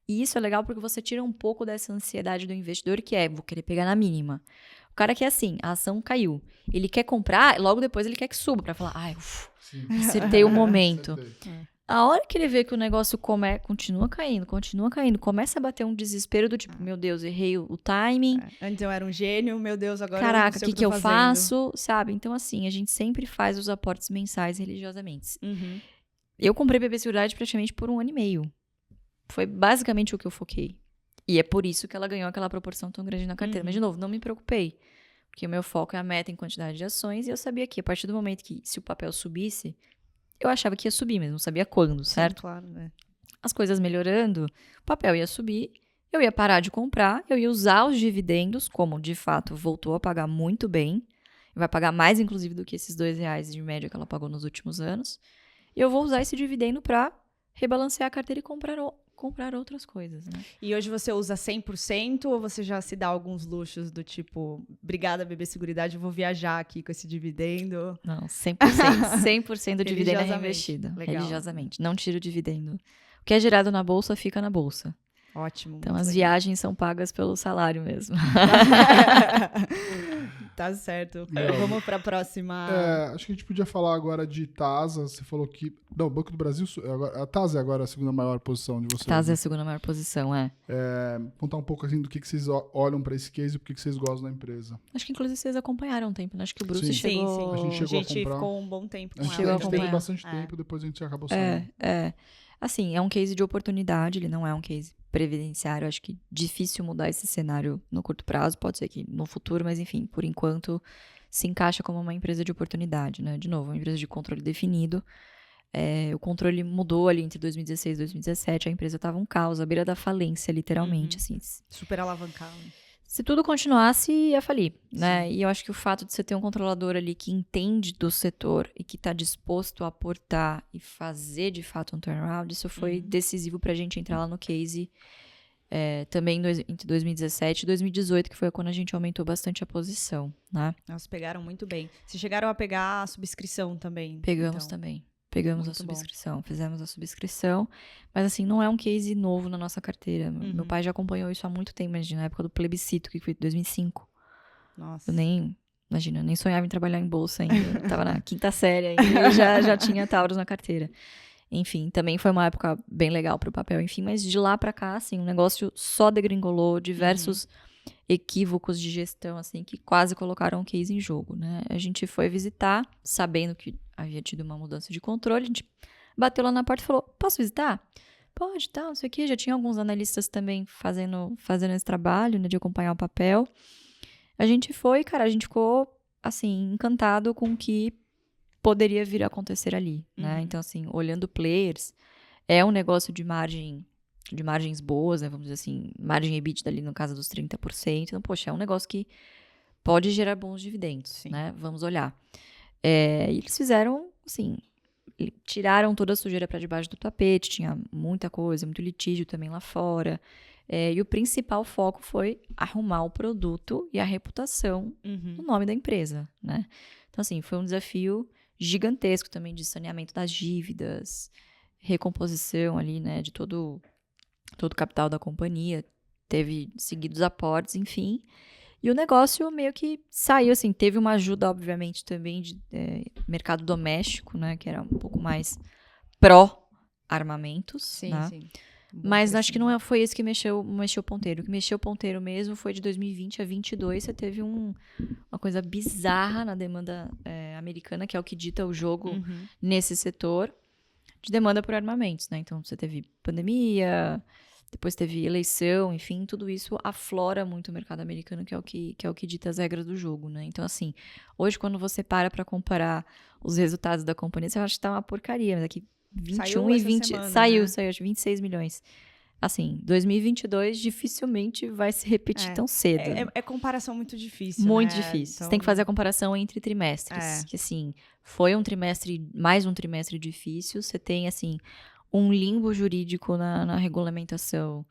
E isso é legal porque você tira um pouco dessa ansiedade do investidor, que vou querer pegar na mínima. O cara que é assim, a ação caiu. Ele quer comprar, logo depois ele quer que suba, para falar, acertei o momento. A hora que ele vê que o negócio continua caindo, começa a bater um desespero do tipo, meu Deus, errei o timing. Antes eu era um gênio, meu Deus, agora Caraca, eu não sei o que eu fazendo. faço, sabe? Então, assim, a gente sempre faz os aportes mensais religiosamente. Uhum. Eu comprei BB Seguridade praticamente por 1 ano e meio. Foi basicamente o que eu foquei. E é por isso que ela ganhou aquela proporção tão grande na carteira. Mas, de novo, não me preocupei. Porque o meu foco é a meta em quantidade de ações. E eu sabia que, a partir do momento que, se o papel subisse, eu achava que ia subir, mas não sabia quando, certo? Sim, claro, né? As coisas melhorando, o papel ia subir, eu ia parar de comprar, eu ia usar os dividendos, como de fato voltou a pagar muito bem, vai pagar mais inclusive do que esses R$2 de média que ela pagou nos últimos anos, e eu vou usar esse dividendo para rebalancear a carteira e comprar outras coisas, né? E hoje você usa 100% ou você já se dá alguns luxos do tipo, obrigada, BB Seguridade, eu vou viajar aqui com esse dividendo? Não, 100%. 100% do dividendo é reinvestido. Legal. Religiosamente. Não tiro o dividendo. O que é gerado na bolsa, fica na bolsa. Ótimo. Então, as viagens são pagas pelo salário mesmo. Tá certo. Não. Vamos para a próxima. Acho que a gente podia falar agora de TASA. Você falou que... Não, o Banco do Brasil... A TASA é agora a segunda maior posição de vocês. TASA é a segunda maior posição, Contar um pouco assim do que vocês olham para esse case e por que vocês gostam da empresa. Acho que inclusive vocês acompanharam um tempo, né? Acho que o Bruce Sim. chegou... A gente chegou a comprar. Ficou um bom tempo com A gente chegou a teve acompanhar. bastante tempo, depois a gente acabou saindo. Assim, é um case de oportunidade, ele não é um case previdenciário. Acho que difícil mudar esse cenário no curto prazo, pode ser que no futuro, mas enfim, por enquanto se encaixa como uma empresa de oportunidade, né? De novo, uma empresa de controle definido. O controle mudou ali entre 2016 e 2017, a empresa estava um caos, à beira da falência, literalmente, assim. Super alavancado. Se tudo continuasse, ia falir, né? Sim. E eu acho que o fato de você ter um controlador ali que entende do setor e que está disposto a aportar e fazer, de fato, um turnaround, isso foi decisivo para a gente entrar lá no case também entre 2017 e 2018, que foi quando a gente aumentou bastante a posição, né? Nós pegaram muito bem. Vocês chegaram a pegar a subscrição também? Pegamos então. também. Pegamos Muito a subscrição, fizemos a subscrição, mas assim, não é um case novo na nossa carteira. Meu pai já acompanhou isso há muito tempo, mas na época do plebiscito, que foi 2005. Nossa. Eu nem sonhava em trabalhar em bolsa ainda. Eu tava na 5ª série ainda e já tinha Taurus na carteira. Enfim, também foi uma época bem legal pro papel, enfim, mas de lá pra cá, assim, o negócio só degringolou, diversos equívocos de gestão, assim, que quase colocaram o case em jogo, né? A gente foi visitar, sabendo que havia tido uma mudança de controle, a gente bateu lá na porta e falou, posso visitar? Pode, tá, não sei o quê. Já tinha alguns analistas também fazendo esse trabalho, né, de acompanhar o papel. A gente foi, cara, a gente ficou, assim, encantado com o que poderia vir a acontecer ali, né? Então, assim, olhando players, é um negócio de margens boas, né? Vamos dizer assim, margem EBITDA ali no caso dos 30%. Então, poxa, é um negócio que pode gerar bons dividendos, né? Vamos olhar. E eles fizeram, assim, tiraram toda a sujeira para debaixo do tapete, tinha muita coisa, muito litígio também lá fora. E o principal foco foi arrumar o produto e a reputação no nome da empresa, né? Então, assim, foi um desafio gigantesco também de saneamento das dívidas, recomposição ali, né, de todo o capital da companhia, teve seguidos aportes, enfim. E o negócio meio que saiu, assim, teve uma ajuda, obviamente, também de mercado doméstico, né, que era um pouco mais pró-armamentos, sim, né? Sim. Mas acho que não foi isso que mexeu o ponteiro. O que mexeu o ponteiro mesmo foi de 2020 a 2022. Você teve uma coisa bizarra na demanda americana, que é o que dita o jogo nesse setor, de demanda por armamentos, né? Então, você teve pandemia, depois teve eleição, enfim, tudo isso aflora muito o mercado americano, que é o que dita as regras do jogo, né? Então, assim, hoje, quando você para comparar os resultados da companhia, você acha que tá uma porcaria, mas aqui 21 e 20... Semana, saiu, né? acho, 26 milhões. Assim, 2022 dificilmente vai se repetir tão cedo. É comparação muito difícil, Muito né? difícil. Então... Você tem que fazer a comparação entre trimestres. Que, assim, foi mais um trimestre difícil. Você tem, assim, um limbo jurídico na regulamentação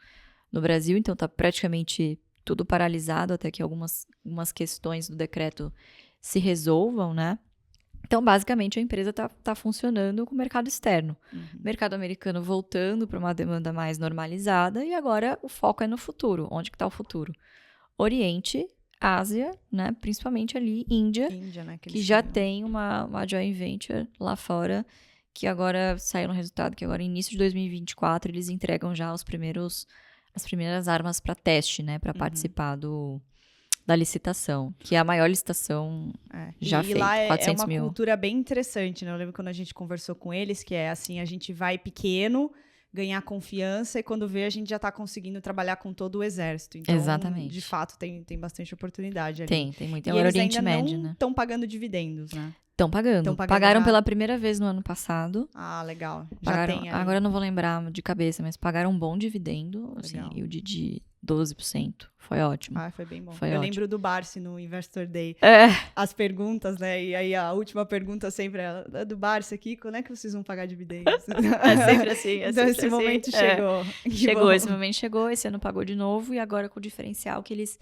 no Brasil. Então, tá praticamente tudo paralisado até que algumas questões do decreto se resolvam, né? Então, basicamente, a empresa tá funcionando com o mercado externo. Mercado americano voltando para uma demanda mais normalizada e agora o foco é no futuro. Onde que está o futuro? Oriente, Ásia, né? Principalmente ali, Índia, né? que já tem uma joint venture lá fora que agora saiu no resultado, que agora, início de 2024, eles entregam já as primeiras armas para teste, né? Para participar da licitação, que é a maior licitação já feita, lá 400 uma mil. cultura bem interessante, né? Eu lembro quando a gente conversou com eles, que é assim, a gente vai pequeno, ganhar confiança, e quando vê, a gente já está conseguindo trabalhar com todo o exército. Então, Exatamente. de fato, tem bastante oportunidade ali. Tem muito. E Agora o eles Oriente ainda Médio, não né? estão pagando dividendos, né? Estão pagando. Tão pagando Pagaram já. pela primeira vez no ano passado. Ah, legal. Pagaram, Já tem aí. agora eu não vou lembrar de cabeça, mas pagaram um bom dividendo, assim, Legal. e o de 12%. Foi ótimo. Ah, foi bem bom. Foi eu ótimo. lembro do Barsi no Investor Day. É, As perguntas, né? E aí a última pergunta sempre é do Barsi aqui, quando é que vocês vão pagar dividendos? é sempre assim. Então esse momento chegou. Que Chegou, bom. esse momento chegou, esse ano pagou de novo, e agora com o diferencial que eles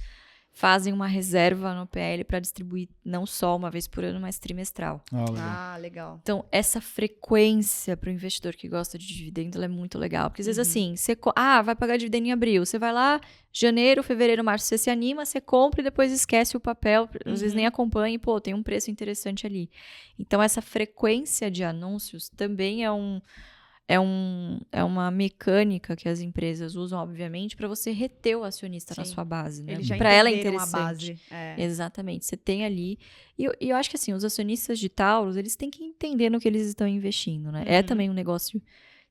fazem uma reserva no PL para distribuir não só uma vez por ano, mas trimestral. Legal. Ah, legal. Então, essa frequência para o investidor que gosta de dividendo, ela é muito legal. Porque às vezes assim, você vai pagar dividendo em abril. Você vai lá, janeiro, fevereiro, março, você se anima, você compra e depois esquece o papel. Às vezes nem acompanha e, pô, tem um preço interessante ali. Então, essa frequência de anúncios também é uma mecânica que as empresas usam, obviamente, para você reter o acionista na Sim. sua base, né? Eles já Para ela é entenderam interessante. a base. É. Exatamente. Você tem ali. E eu acho que assim, os acionistas de Taurus, eles têm que entender no que eles estão investindo, né? É também um negócio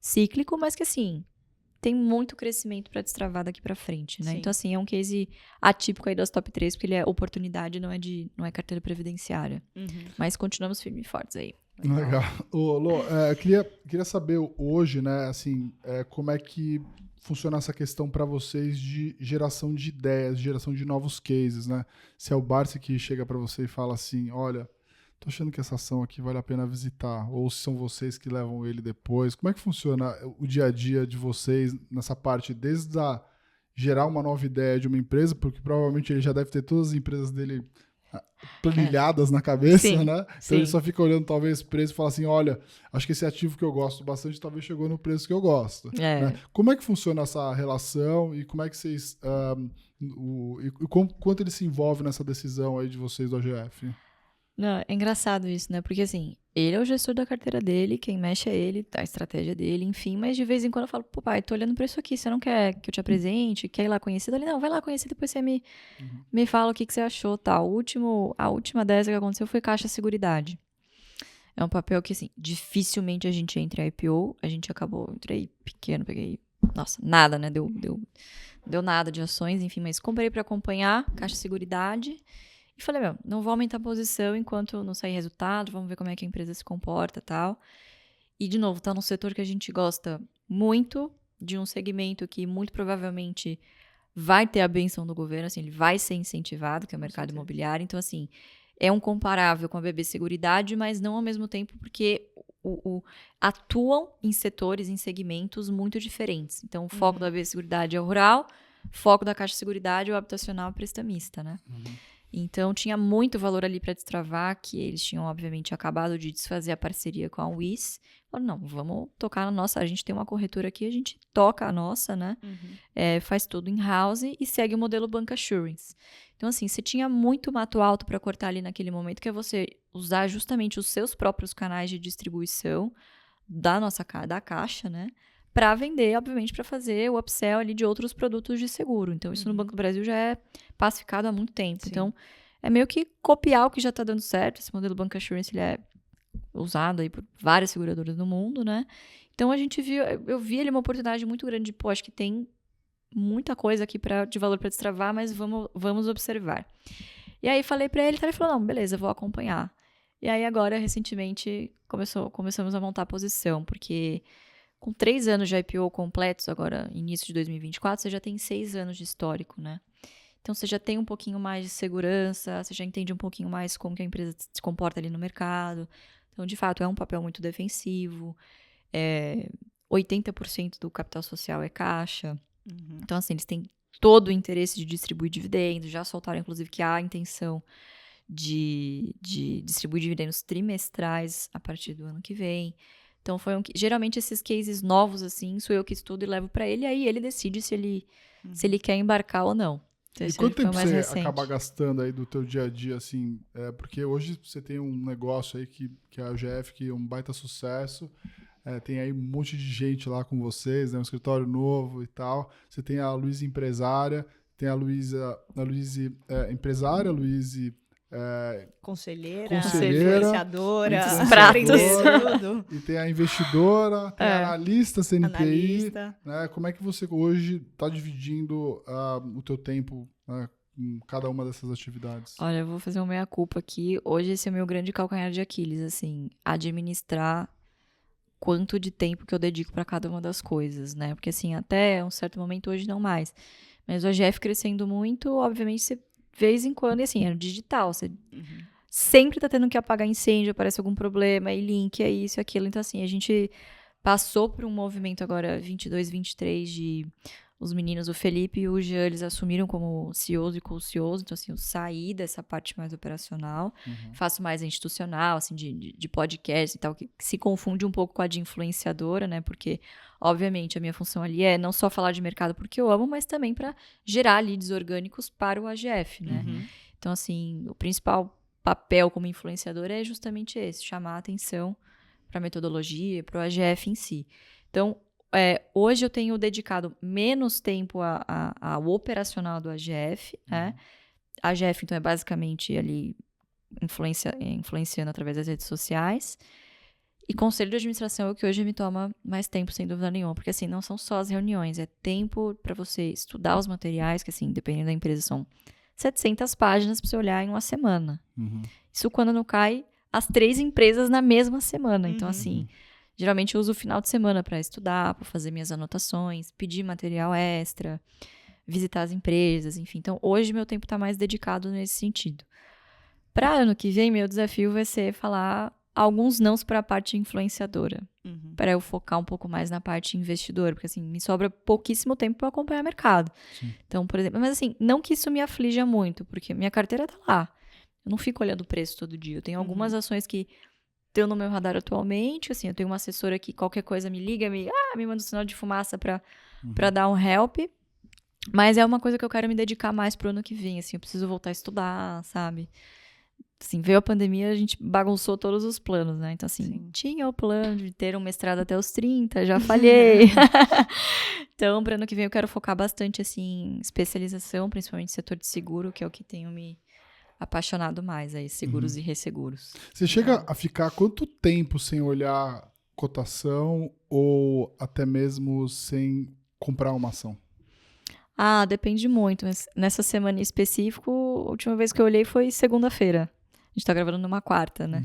cíclico, mas que assim, tem muito crescimento para destravar daqui para frente, né? Sim. Então, assim, é um case atípico aí das top 3, porque ele é oportunidade, não é carteira previdenciária. Mas continuamos firmes e fortes aí. Legal. Ô, Lô, eu queria saber hoje, né, assim, como é que funciona essa questão para vocês de geração de ideias, geração de novos cases, né? Se é o Barsi que chega para você e fala assim, olha, tô achando que essa ação aqui vale a pena visitar, ou se são vocês que levam ele depois. Como é que funciona o dia a dia de vocês nessa parte, desde gerar uma nova ideia de uma empresa, porque provavelmente ele já deve ter todas as empresas dele planilhadas na cabeça, Sim, né? Então sim. ele só fica olhando talvez o preço e fala assim, olha, acho que esse ativo que eu gosto bastante talvez chegou no preço que eu gosto. Né? Como é que funciona essa relação e como é que vocês quanto ele se envolve nessa decisão aí de vocês do AGF? Não, é engraçado isso, né? Porque assim, ele é o gestor da carteira dele, quem mexe é ele, a estratégia dele, enfim. Mas de vez em quando eu falo, pô, pai, tô olhando pra isso aqui, você não quer que eu te apresente? Quer ir lá conhecer? Ele, não, vai lá conhecer, depois você me fala o que você achou, tal. A última dessa que aconteceu foi Caixa Seguridade. É um papel que, assim, dificilmente a gente entra em IPO. A gente entrei pequeno, peguei, nossa, nada, né? Deu nada de ações, enfim. Mas comprei pra acompanhar Caixa Seguridade. E falei, não vou aumentar a posição enquanto não sair resultado, vamos ver como é que a empresa se comporta e tal. E, de novo, tá num setor que a gente gosta muito, de um segmento que muito provavelmente vai ter a benção do governo, assim, ele vai ser incentivado, que é o mercado imobiliário. Então, assim, é um comparável com a BB Seguridade, mas não ao mesmo tempo, porque atuam em setores, em segmentos muito diferentes. Então, o foco da BB Seguridade é o rural, o foco da Caixa Seguridade é o habitacional prestamista, né? Então, tinha muito valor ali para destravar, que eles tinham, obviamente, acabado de desfazer a parceria com a WIS. Falaram, não, vamos tocar na nossa, a gente tem uma corretora aqui, a gente toca a nossa, né? Faz tudo in-house e segue o modelo Bancassurance. Então, assim, você tinha muito mato alto para cortar ali naquele momento, que é você usar justamente os seus próprios canais de distribuição da Caixa, né? Para vender, obviamente, para fazer o upsell ali de outros produtos de seguro. Então, isso no Banco do Brasil já é pacificado há muito tempo. Sim. Então, é meio que copiar o que já está dando certo. Esse modelo Bancassurance, ele é usado aí por várias seguradoras no mundo, né? Então, eu vi ali uma oportunidade muito grande de, acho que tem muita coisa aqui de valor para destravar, mas vamos observar. E aí, falei para ele falou, não, beleza, vou acompanhar. E aí, agora, recentemente, começamos a montar a posição, porque com 3 anos de IPO completos, agora, início de 2024, você já tem 6 anos de histórico, né? Então, você já tem um pouquinho mais de segurança, você já entende um pouquinho mais como que a empresa se comporta ali no mercado. Então, de fato, é um papel muito defensivo. 80% do capital social é caixa. Então, assim, eles têm todo o interesse de distribuir dividendos. Já soltaram, inclusive, que há a intenção de distribuir dividendos trimestrais a partir do ano que vem. Então, geralmente esses cases novos, assim, sou eu que estudo e levo para ele, aí ele decide se ele quer embarcar ou não. Então, E esse quanto foi o tempo mais você recente. acaba gastando aí do teu dia a dia, assim? Porque hoje você tem um negócio aí que é a UGF, que é um baita sucesso. Tem aí um monte de gente lá com vocês, né? Um escritório novo e tal. Você tem a Luísa empresária, tem a Luísa empresária, a Luísa Conselheira, Conselheira, influenciadora, pratos. tudo. e tem a investidora, tem a analista CNPI. Analista. Né? Como é que você hoje está dividindo o teu tempo, né, em cada uma dessas atividades? Olha, eu vou fazer uma meia-culpa aqui. Hoje esse é o meu grande calcanhar de Aquiles, assim, administrar quanto de tempo que eu dedico para cada uma das coisas, né? Porque, assim, até um certo momento, hoje não mais. Mas o AGF crescendo muito, obviamente, você, de vez em quando, e assim, é digital, você sempre tá tendo que apagar incêndio, aparece algum problema, e link, é isso, é aquilo. Então, assim, a gente passou por um movimento agora, 22, 23, de os meninos, o Felipe e o Jean, eles assumiram como CEOs e co-CEOs, então assim, eu saí dessa parte mais operacional, faço mais a institucional, assim, de podcast e tal, que se confunde um pouco com a de influenciadora, né, porque, obviamente, a minha função ali é não só falar de mercado porque eu amo, mas também para gerar leads orgânicos para o AGF, né. Então, assim, o principal papel como influenciadora é justamente esse, chamar a atenção para a metodologia, para o AGF em si. Então, hoje eu tenho dedicado menos tempo ao operacional do AGF, né? A AGF, então, é basicamente ali influenciando através das redes sociais. E conselho de administração é o que hoje me toma mais tempo, sem dúvida nenhuma. Porque, assim, não são só as reuniões, é tempo para você estudar os materiais, que, assim, dependendo da empresa, são 700 páginas para você olhar em uma semana. Isso quando não cai as 3 empresas na mesma semana. Então, assim, geralmente eu uso o final de semana para estudar, para fazer minhas anotações, pedir material extra, visitar as empresas, enfim. Então, hoje meu tempo está mais dedicado nesse sentido. Para ano que vem, meu desafio vai ser falar alguns nãos para a parte influenciadora, para eu focar um pouco mais na parte investidora, porque assim, me sobra pouquíssimo tempo para acompanhar o mercado. Sim. Então, por exemplo, mas assim, não que isso me aflija muito, porque minha carteira tá lá. Eu não fico olhando o preço todo dia. Eu tenho algumas ações que estão no meu radar atualmente, assim, eu tenho uma assessora que qualquer coisa me liga, me manda um sinal de fumaça para dar um help, mas é uma coisa que eu quero me dedicar mais pro ano que vem, assim, eu preciso voltar a estudar, sabe? Assim, veio a pandemia, a gente bagunçou todos os planos, né? Então, assim, tinha o plano de ter um mestrado até os 30, já falhei. Então, para ano que vem eu quero focar bastante, assim, em especialização, principalmente no setor de seguro, que é o que tenho me apaixonado mais, aí, seguros e resseguros. Você chega a ficar quanto tempo sem olhar cotação ou até mesmo sem comprar uma ação? Depende muito, mas nessa semana em específico, a última vez que eu olhei foi segunda-feira. A gente tá gravando numa quarta, né?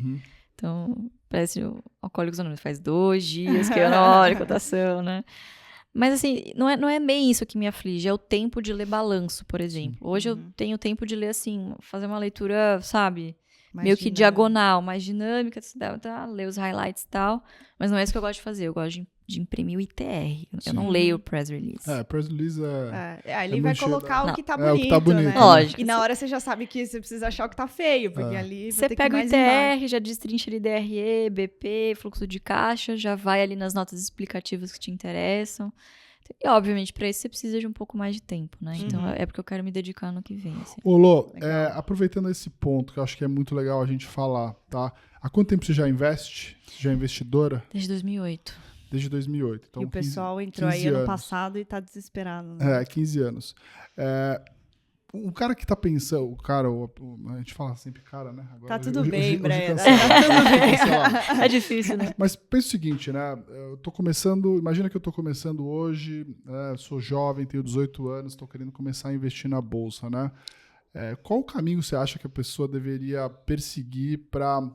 Então, parece o Alcoólicos Anônimos. Faz 2 dias que eu não olho cotação, né? Mas, assim, não é bem isso que me aflige. É o tempo de ler balanço, por exemplo. Hoje eu tenho tempo de ler, assim, fazer uma leitura, sabe? Mais meio que dinâmica. diagonal, mais dinâmica, ler os highlights e tal. Mas não é isso que eu gosto de fazer. Eu gosto de imprimir o ITR. Eu não leio o press release. Press release Ali vai muito colocar o que tá o bonito, que tá bonito, né? Lógico. E na hora você já sabe que você precisa achar o que tá feio, porque ali vai Você ter que ir pega o mais embaixo. ITR, já destrincha ali DRE, BP, fluxo de caixa, já vai ali nas notas explicativas que te interessam. E, obviamente, para isso você precisa de um pouco mais de tempo, né? Então, é porque eu quero me dedicar no que vem, assim. Ô, Lô, Legal. aproveitando esse ponto, que eu acho que é muito legal a gente falar, tá? Há quanto tempo você já investe? Você já é investidora? Desde 2008. Desde 2008. Então, E o pessoal entrou 15 aí ano anos. passado e tá desesperado, né? 15 anos. O cara que tá pensando, a gente fala sempre cara, né? Agora, Tá tudo hoje bem, Breia. cancela. Tá tudo bem. Cancelar. É difícil, né? Mas pensa o seguinte, né? Eu tô começando, imagina que eu tô começando hoje, sou jovem, tenho 18 anos, tô querendo começar a investir na bolsa, né? Qual o caminho você acha que a pessoa deveria perseguir para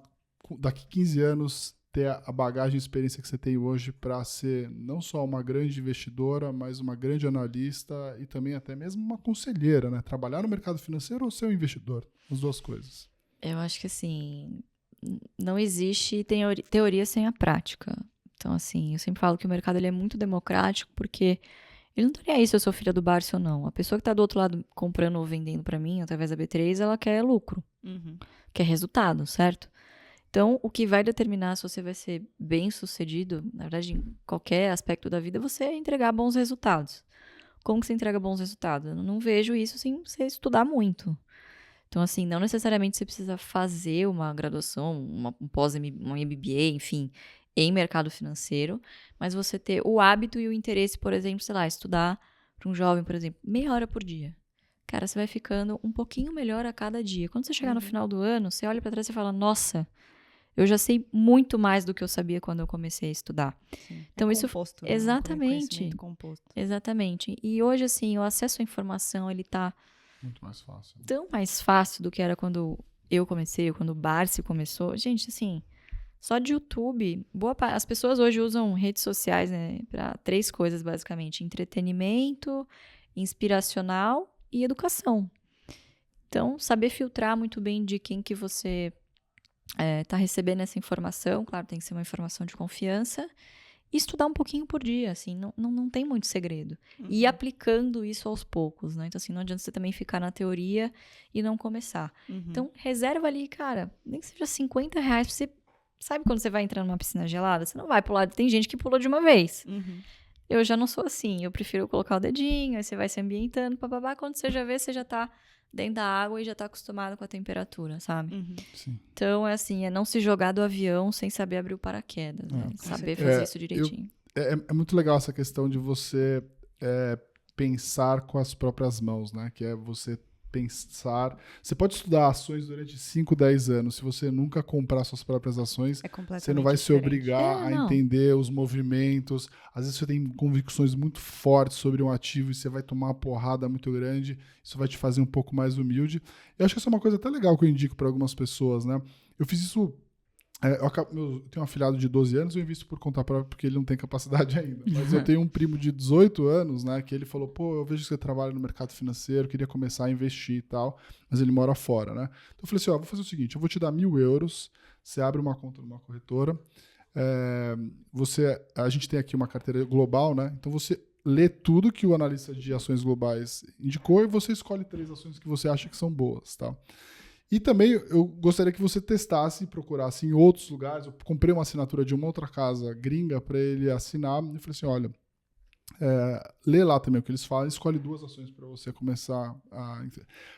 daqui 15 anos ter a bagagem e experiência que você tem hoje para ser não só uma grande investidora, mas uma grande analista e também até mesmo uma conselheira, né? Trabalhar no mercado financeiro ou ser um investidor? As duas coisas. Eu acho que, assim, não existe teoria sem a prática. Então, assim, eu sempre falo que o mercado ele é muito democrático porque ele não tá nem aí se eu sou filha do Barça ou não. A pessoa que tá do outro lado comprando ou vendendo para mim, através da B3, ela quer lucro, quer resultado, certo? Então, o que vai determinar se você vai ser bem sucedido, na verdade, em qualquer aspecto da vida, é você entregar bons resultados. como que você entrega bons resultados? Eu não vejo isso sem você estudar muito. Então, assim, não necessariamente você precisa fazer uma graduação, um um MBA, enfim, em mercado financeiro, mas você ter o hábito e o interesse, por exemplo, sei lá, estudar para um jovem, por exemplo, meia hora por dia. Cara, você vai ficando um pouquinho melhor a cada dia. Quando você chegar no final do ano, você olha para trás e fala, nossa, eu já sei muito mais do que eu sabia quando eu comecei a estudar. Sim. Então, isso... composto, Exatamente. Composto. Exatamente. E hoje, assim, o acesso à informação, ele tá muito mais fácil. Tão mais fácil do que era quando eu comecei, quando o Barsi começou. Gente, assim, só de YouTube, as pessoas hoje usam redes sociais, né, para 3 coisas, basicamente: entretenimento, inspiracional e educação. Então, saber filtrar muito bem de quem que você tá recebendo essa informação, claro, tem que ser uma informação de confiança, e estudar um pouquinho por dia, assim, não tem muito segredo. E ir aplicando isso aos poucos, né? Então, assim, não adianta você também ficar na teoria e não começar. Então, reserva ali, cara, nem que seja R$50 pra você... Sabe quando você vai entrar numa piscina gelada? Você não vai pular, tem gente que pula de uma vez. Eu já não sou assim, eu prefiro colocar o dedinho, aí você vai se ambientando, papapá, quando você já vê, você já tá dentro da água e já tá acostumado com a temperatura, sabe? Sim. Então, é assim, é não se jogar do avião sem saber abrir o paraquedas, né? Saber fazer isso direitinho. É muito legal essa questão de você pensar com as próprias mãos, né? Que é você pensar... Você pode estudar ações durante 5, 10 anos. Se você nunca comprar suas próprias ações, você não vai se obrigar a entender os movimentos. Às vezes você tem convicções muito fortes sobre um ativo e você vai tomar uma porrada muito grande. Isso vai te fazer um pouco mais humilde. Eu acho que essa é uma coisa até legal que eu indico para algumas pessoas, né? Eu fiz isso... Eu tenho um afilhado de 12 anos, eu invisto por conta própria porque ele não tem capacidade ainda. Mas eu tenho um primo de 18 anos, né, que ele falou, pô, eu vejo que você trabalha no mercado financeiro, queria começar a investir e tal, mas ele mora fora, né? Então eu falei assim, vou fazer o seguinte, eu vou te dar 1.000 euros, você abre uma conta numa corretora, a gente tem aqui uma carteira global, né? Então você lê tudo que o analista de ações globais indicou e você escolhe 3 ações que você acha que são boas, tá? E também eu gostaria que você testasse e procurasse em outros lugares. Eu comprei uma assinatura de uma outra casa gringa para ele assinar. E falei assim, olha, lê lá também o que eles falam, escolhe 2 ações para você começar a...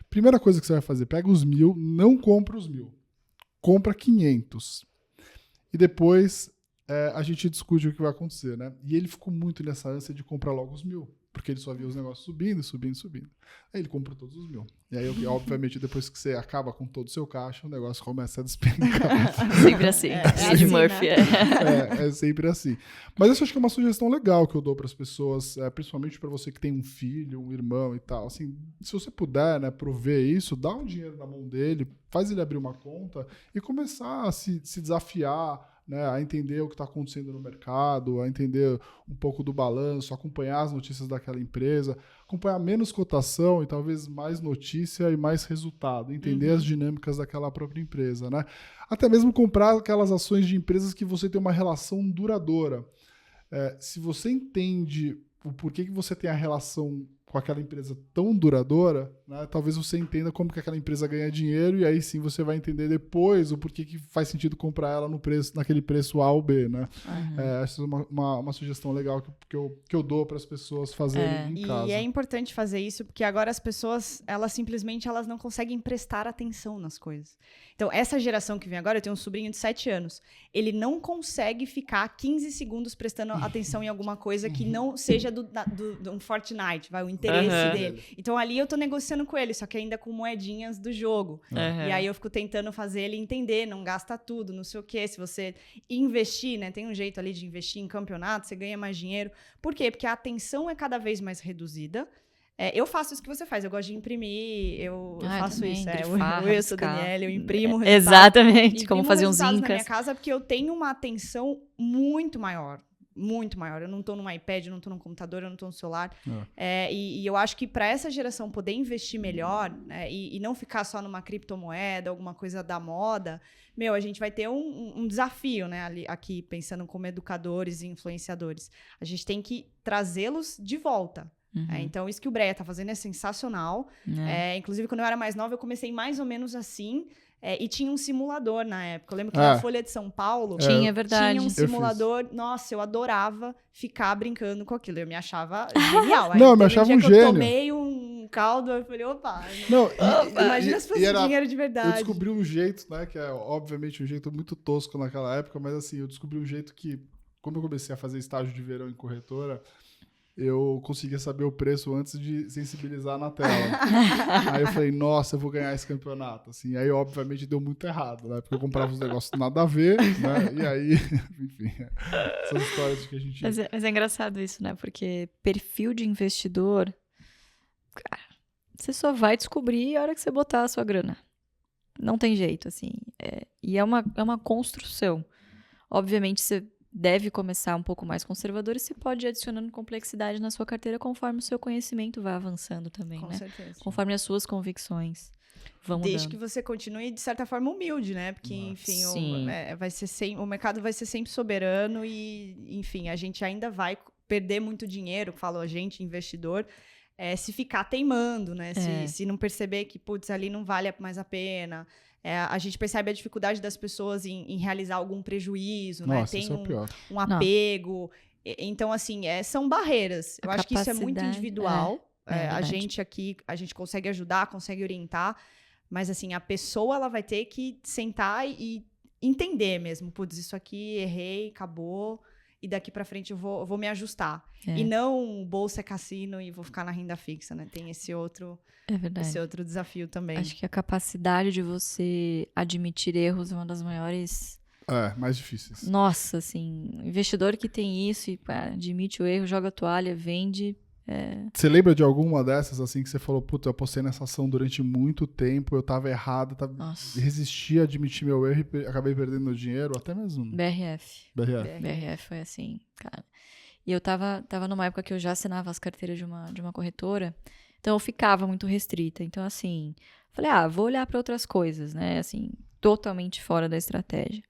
Primeira coisa que você vai fazer, pega os 1.000, não compra os 1.000, compra 500. E depois a gente discute o que vai acontecer, né? E ele ficou muito nessa ânsia de comprar logo os 1.000. Porque ele só via os negócios subindo, subindo, subindo. Aí ele comprou todos os 1.000. E aí, obviamente, depois que você acaba com todo o seu caixa, o negócio começa a despencar. Sempre assim. De Murphy. Né? É sempre assim. Mas eu acho que é uma sugestão legal que eu dou para as pessoas, principalmente para você que tem um filho, um irmão e tal. Assim, se você puder, né, prover isso, dá um dinheiro na mão dele, faz ele abrir uma conta e começar a se desafiar, né, a entender o que está acontecendo no mercado, a entender um pouco do balanço, acompanhar as notícias daquela empresa, acompanhar menos cotação e talvez mais notícia e mais resultado, entender as dinâmicas daquela própria empresa, né? Até mesmo comprar aquelas ações de empresas que você tem uma relação duradoura. Se você entende o porquê que você tem a relação com aquela empresa tão duradoura, né, talvez você entenda como que aquela empresa ganha dinheiro e aí sim você vai entender depois o porquê que faz sentido comprar ela naquele preço A ou B, né? Essa é uma sugestão legal que eu dou para as pessoas fazerem em casa. E é importante fazer isso porque agora as pessoas, elas não conseguem prestar atenção nas coisas. Então, essa geração que vem agora, eu tenho um sobrinho de 7 anos, ele não consegue ficar 15 segundos prestando atenção em alguma coisa que não seja do Fortnite, o interesse dele. Então, ali eu tô negociando com ele, só que ainda com moedinhas do jogo. E aí eu fico tentando fazer ele entender, não gasta tudo, não sei o quê. Se você investir, né, tem um jeito ali de investir em campeonato, você ganha mais dinheiro. Por quê? Porque a atenção é cada vez mais reduzida. Eu faço isso que você faz, eu gosto de imprimir, eu faço também, isso. Grifar, Eu sou Daniela, eu imprimo exatamente, como fazer uns incas na incas. minha casa, porque eu tenho uma atenção muito maior. Muito maior. Eu não tô num iPad, eu não tô num computador, eu não tô no celular. E eu acho que para essa geração poder investir melhor, né, e não ficar só numa criptomoeda, alguma coisa da moda, a gente vai ter um desafio, né, aqui, pensando como educadores e influenciadores. A gente tem que trazê-los de volta. Então, isso que o Breia tá fazendo é sensacional. Inclusive, quando eu era mais nova, eu comecei mais ou menos assim. E tinha um simulador na época. Eu lembro que na Folha de São Paulo tinha, verdade. Tinha um simulador. Nossa, eu adorava ficar brincando com aquilo. Eu me achava genial. Aí, não, eu me achava um gênio. Eu tomei um caldo, eu falei, opa. Imagina se fosse dinheiro de verdade. Eu descobri um jeito, né, que é obviamente um jeito muito tosco naquela época, mas assim, eu descobri um jeito que, como eu comecei a fazer estágio de verão em corretora, eu conseguia saber o preço antes de sensibilizar na tela. Aí eu falei, nossa, eu vou ganhar esse campeonato. Assim, aí, obviamente, deu muito errado, né? Porque eu comprava os negócios nada a ver, né? E aí, enfim, são histórias que a gente... Mas é engraçado isso, né? Porque perfil de investidor, cara, você só vai descobrir a hora que você botar a sua grana. Não tem jeito, assim. E é uma construção. Obviamente, você deve começar um pouco mais conservador e você pode ir adicionando complexidade na sua carteira conforme o seu conhecimento vai avançando também, Com certeza. Conforme as suas convicções vão mudando. Desde que você continue, de certa forma, humilde, né? Porque, enfim, o mercado vai ser sempre soberano e, enfim, a gente ainda vai perder muito dinheiro, falo a gente, investidor, se ficar teimando, né? Se não perceber que, putz, ali não vale mais a pena. A gente percebe a dificuldade das pessoas em realizar algum prejuízo, Nossa, né? Tem isso é o pior. um apego. Então, assim, são barreiras. Eu acho que isso é muito individual. A gente aqui, a gente consegue ajudar, consegue orientar, mas, assim, a pessoa, ela vai ter que sentar e entender mesmo. Putz, isso aqui, errei, acabou, e daqui pra frente eu vou me ajustar. E não bolsa é cassino e vou ficar na renda fixa, né? Tem esse outro... É verdade. Esse outro desafio também. Acho que a capacidade de você admitir erros é uma das maiores... mais difíceis. Nossa, assim, investidor que tem isso e admite o erro, joga a toalha, vende... Você lembra de alguma dessas, assim, que você falou, puta, eu apostei nessa ação durante muito tempo, eu tava errado, resisti a admitir meu erro e acabei perdendo meu dinheiro, até mesmo... BRF foi assim, cara. E eu tava numa época que eu já assinava as carteiras de uma corretora, então eu ficava muito restrita. Então, assim, falei, vou olhar para outras coisas, né? Assim, totalmente fora da estratégia.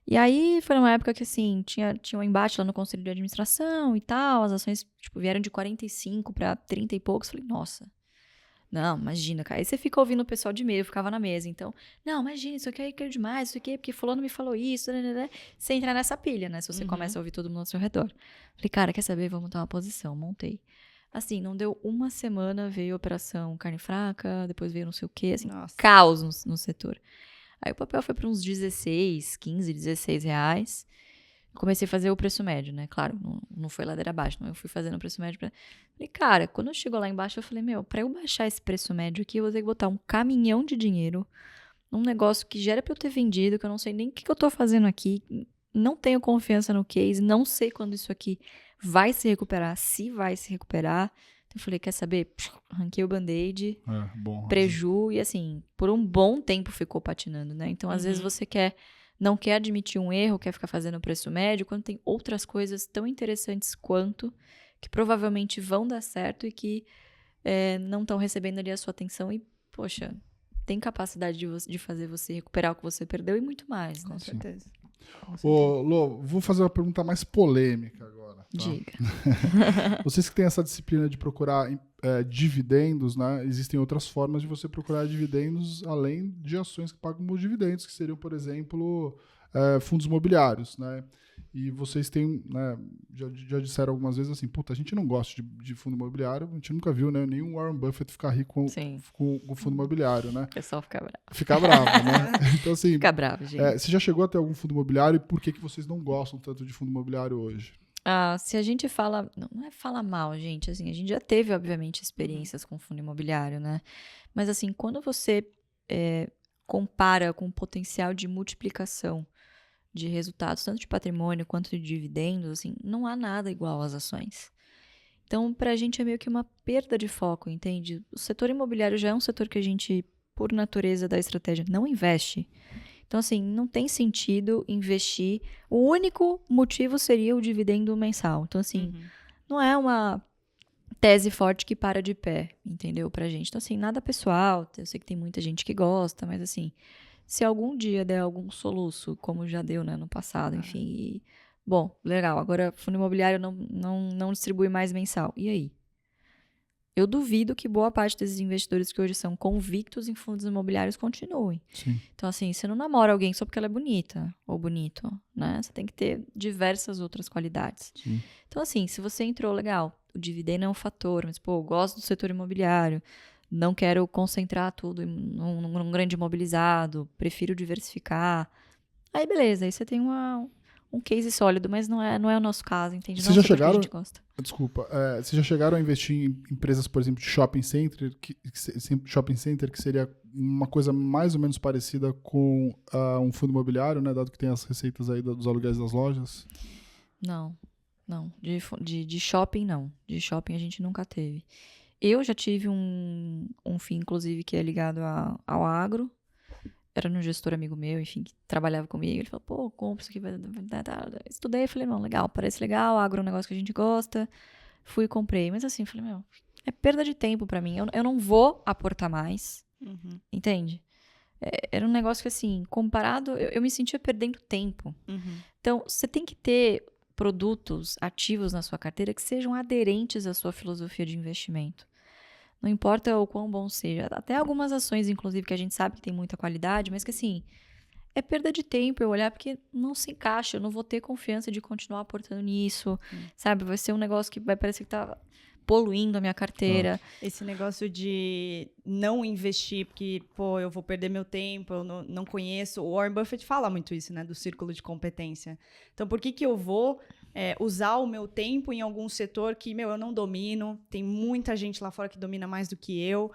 E aí, foi numa época que, assim, tinha um embate lá no conselho de administração e tal, as ações, vieram de 45 para 30 e poucos. Falei, nossa, não, imagina, cara. Aí você fica ouvindo o pessoal de meio, eu ficava na mesa. Então, não, imagina, isso aqui é caro demais, isso aqui é porque fulano me falou isso, né? Você entra nessa pilha, né? Se você começa a ouvir todo mundo ao seu redor. Falei, cara, quer saber? Vou montar uma posição. Montei. Assim, não deu uma semana, veio a operação carne fraca, depois veio não sei o quê, assim, caos no setor. Aí o papel foi para uns 16, 15, 16 reais. Comecei a fazer o preço médio, né? Claro, não foi ladeira abaixo, não. Eu fui fazendo o preço médio pra... Falei, cara, quando chegou lá embaixo, eu falei, pra eu baixar esse preço médio aqui, eu vou ter que botar um caminhão de dinheiro num negócio que já era pra eu ter vendido, que eu não sei nem o que eu tô fazendo aqui, não tenho confiança no case, não sei quando isso aqui vai se recuperar, se vai se recuperar. Então eu falei, quer saber? Arranquei o band-aid, preju, e assim, por um bom tempo ficou patinando, né? Então, às vezes você não quer admitir um erro, quer ficar fazendo preço médio, quando tem outras coisas tão interessantes quanto, que provavelmente vão dar certo e que não estão recebendo ali a sua atenção e, poxa, tem capacidade de fazer você recuperar o que você perdeu e muito mais, né? Com certeza. Ô, Lô, vou fazer uma pergunta mais polêmica agora. Tá? Diga. Vocês que têm essa disciplina de procurar dividendos, né? Existem outras formas de você procurar dividendos além de ações que pagam dividendos, que seriam, por exemplo, fundos imobiliários, né? E vocês têm, né, já disseram algumas vezes assim, puta, a gente não gosta de fundo imobiliário, a gente nunca viu, né, nenhum Warren Buffett ficar rico com fundo imobiliário, né? O pessoal fica bravo. Fica bravo, né? Então, assim... Fica bravo, gente. Você já chegou a ter algum fundo imobiliário e por que vocês não gostam tanto de fundo imobiliário hoje? Se a gente fala... Não é falar mal, gente. Assim, a gente já teve, obviamente, experiências com fundo imobiliário, né? Mas, assim, quando você compara com o potencial de multiplicação de resultados, tanto de patrimônio quanto de dividendos, assim, não há nada igual às ações. Então, pra gente é meio que uma perda de foco, entende? O setor imobiliário já é um setor que a gente, por natureza da estratégia, não investe. Então, assim, não tem sentido investir. O único motivo seria o dividendo mensal. Então, assim, não é uma tese forte que para de pé, entendeu? Pra gente. Então, assim, nada pessoal. Eu sei que tem muita gente que gosta, mas, assim, se algum dia der algum soluço, como já deu, né, no passado, enfim. Bom, legal. Agora, fundo imobiliário não distribui mais mensal. E aí? Eu duvido que boa parte desses investidores que hoje são convictos em fundos imobiliários continuem. Sim. Então, assim, você não namora alguém só porque ela é bonita ou bonito, né? Você tem que ter diversas outras qualidades. Sim. Então, assim, se você entrou, legal, o dividendo é um fator, mas, pô, eu gosto do setor imobiliário, não quero concentrar tudo num grande imobilizado, prefiro diversificar. Aí, beleza, aí você tem um case sólido, mas não é o nosso caso, entende? Vocês Não já é o setor que a chegaram- gente gosta. Desculpa, vocês já chegaram a investir em empresas, por exemplo, de shopping center, que seria uma coisa mais ou menos parecida com um fundo imobiliário, né? Dado que tem as receitas aí dos aluguéis das lojas? Não. De shopping, não. De shopping a gente nunca teve. Eu já tive um FII, inclusive, que é ligado ao agro. Era um gestor amigo meu, enfim, que trabalhava comigo. Ele falou, pô, compra isso aqui. Estudei e falei, não, legal, parece legal, agro é um negócio que a gente gosta. Fui e comprei. Mas assim, falei, meu, é perda de tempo pra mim. Eu não vou aportar mais, Uhum, entende? Era um negócio que, assim, comparado, eu me sentia perdendo tempo. uhum. Então, você tem que ter produtos ativos na sua carteira que sejam aderentes à sua filosofia de investimento. Não importa o quão bom seja. Até algumas ações, inclusive, que a gente sabe que tem muita qualidade, mas que, assim, é perda de tempo eu olhar porque não se encaixa. Eu não vou ter confiança de continuar aportando nisso, sabe? Vai ser um negócio que vai parecer que tá poluindo a minha carteira. Esse negócio de não investir, porque, pô, eu vou perder meu tempo, eu não conheço. O Warren Buffett fala muito isso, né? Do círculo de competência. Então, por que eu vou usar o meu tempo em algum setor que, eu não domino? Tem muita gente lá fora que domina mais do que eu.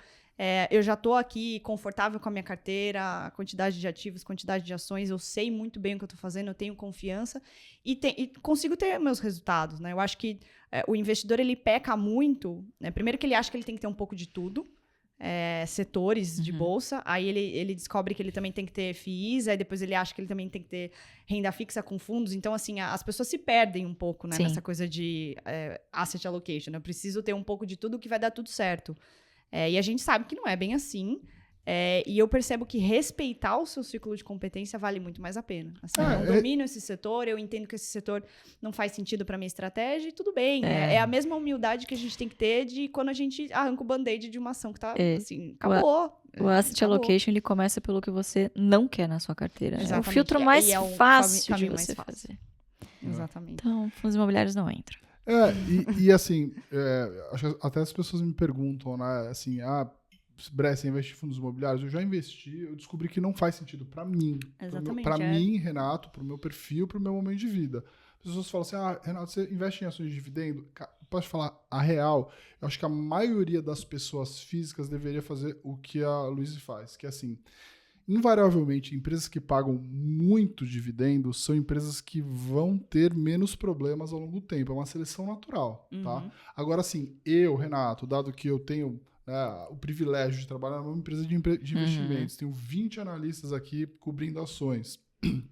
Eu já estou aqui confortável com a minha carteira, a quantidade de ativos, quantidade de ações, eu sei muito bem o que eu estou fazendo, eu tenho confiança e consigo ter meus resultados, né? Eu acho que o investidor, ele peca muito, né? Primeiro que ele acha que ele tem que ter um pouco de tudo, setores de bolsa, aí ele descobre que ele também tem que ter FIIs, aí depois ele acha que ele também tem que ter renda fixa com fundos, então assim, as pessoas se perdem um pouco, né? Nessa coisa de asset allocation, eu preciso ter um pouco de tudo que vai dar tudo certo. E a gente sabe que não é bem assim. E eu percebo que respeitar o seu ciclo de competência vale muito mais a pena. Assim, eu não domino esse setor, eu entendo que esse setor não faz sentido para minha estratégia e tudo bem. É a mesma humildade que a gente tem que ter de quando a gente arranca o band-aid de uma ação que tá, assim, acabou. O asset allocation, ele começa pelo que você não quer na sua carteira. Exatamente. É o filtro mais fácil de você fazer. Exatamente. Então, fundos imobiliários não entram. E assim, acho que até as pessoas me perguntam, né, assim, Bré, você investe em fundos imobiliários? Eu já investi, eu descobri que não faz sentido para mim. Exatamente. Para mim, Renato, para o meu perfil, para o meu momento de vida. As pessoas falam assim, Renato, você investe em ações de dividendo? Posso falar a real? Eu acho que a maioria das pessoas físicas deveria fazer o que a Luísa faz, que é assim, invariavelmente, empresas que pagam muito dividendo são empresas que vão ter menos problemas ao longo do tempo. É uma seleção natural, tá? Agora, assim, Renato, dado que eu tenho o privilégio de trabalhar numa empresa de investimentos, tenho 20 analistas aqui cobrindo ações,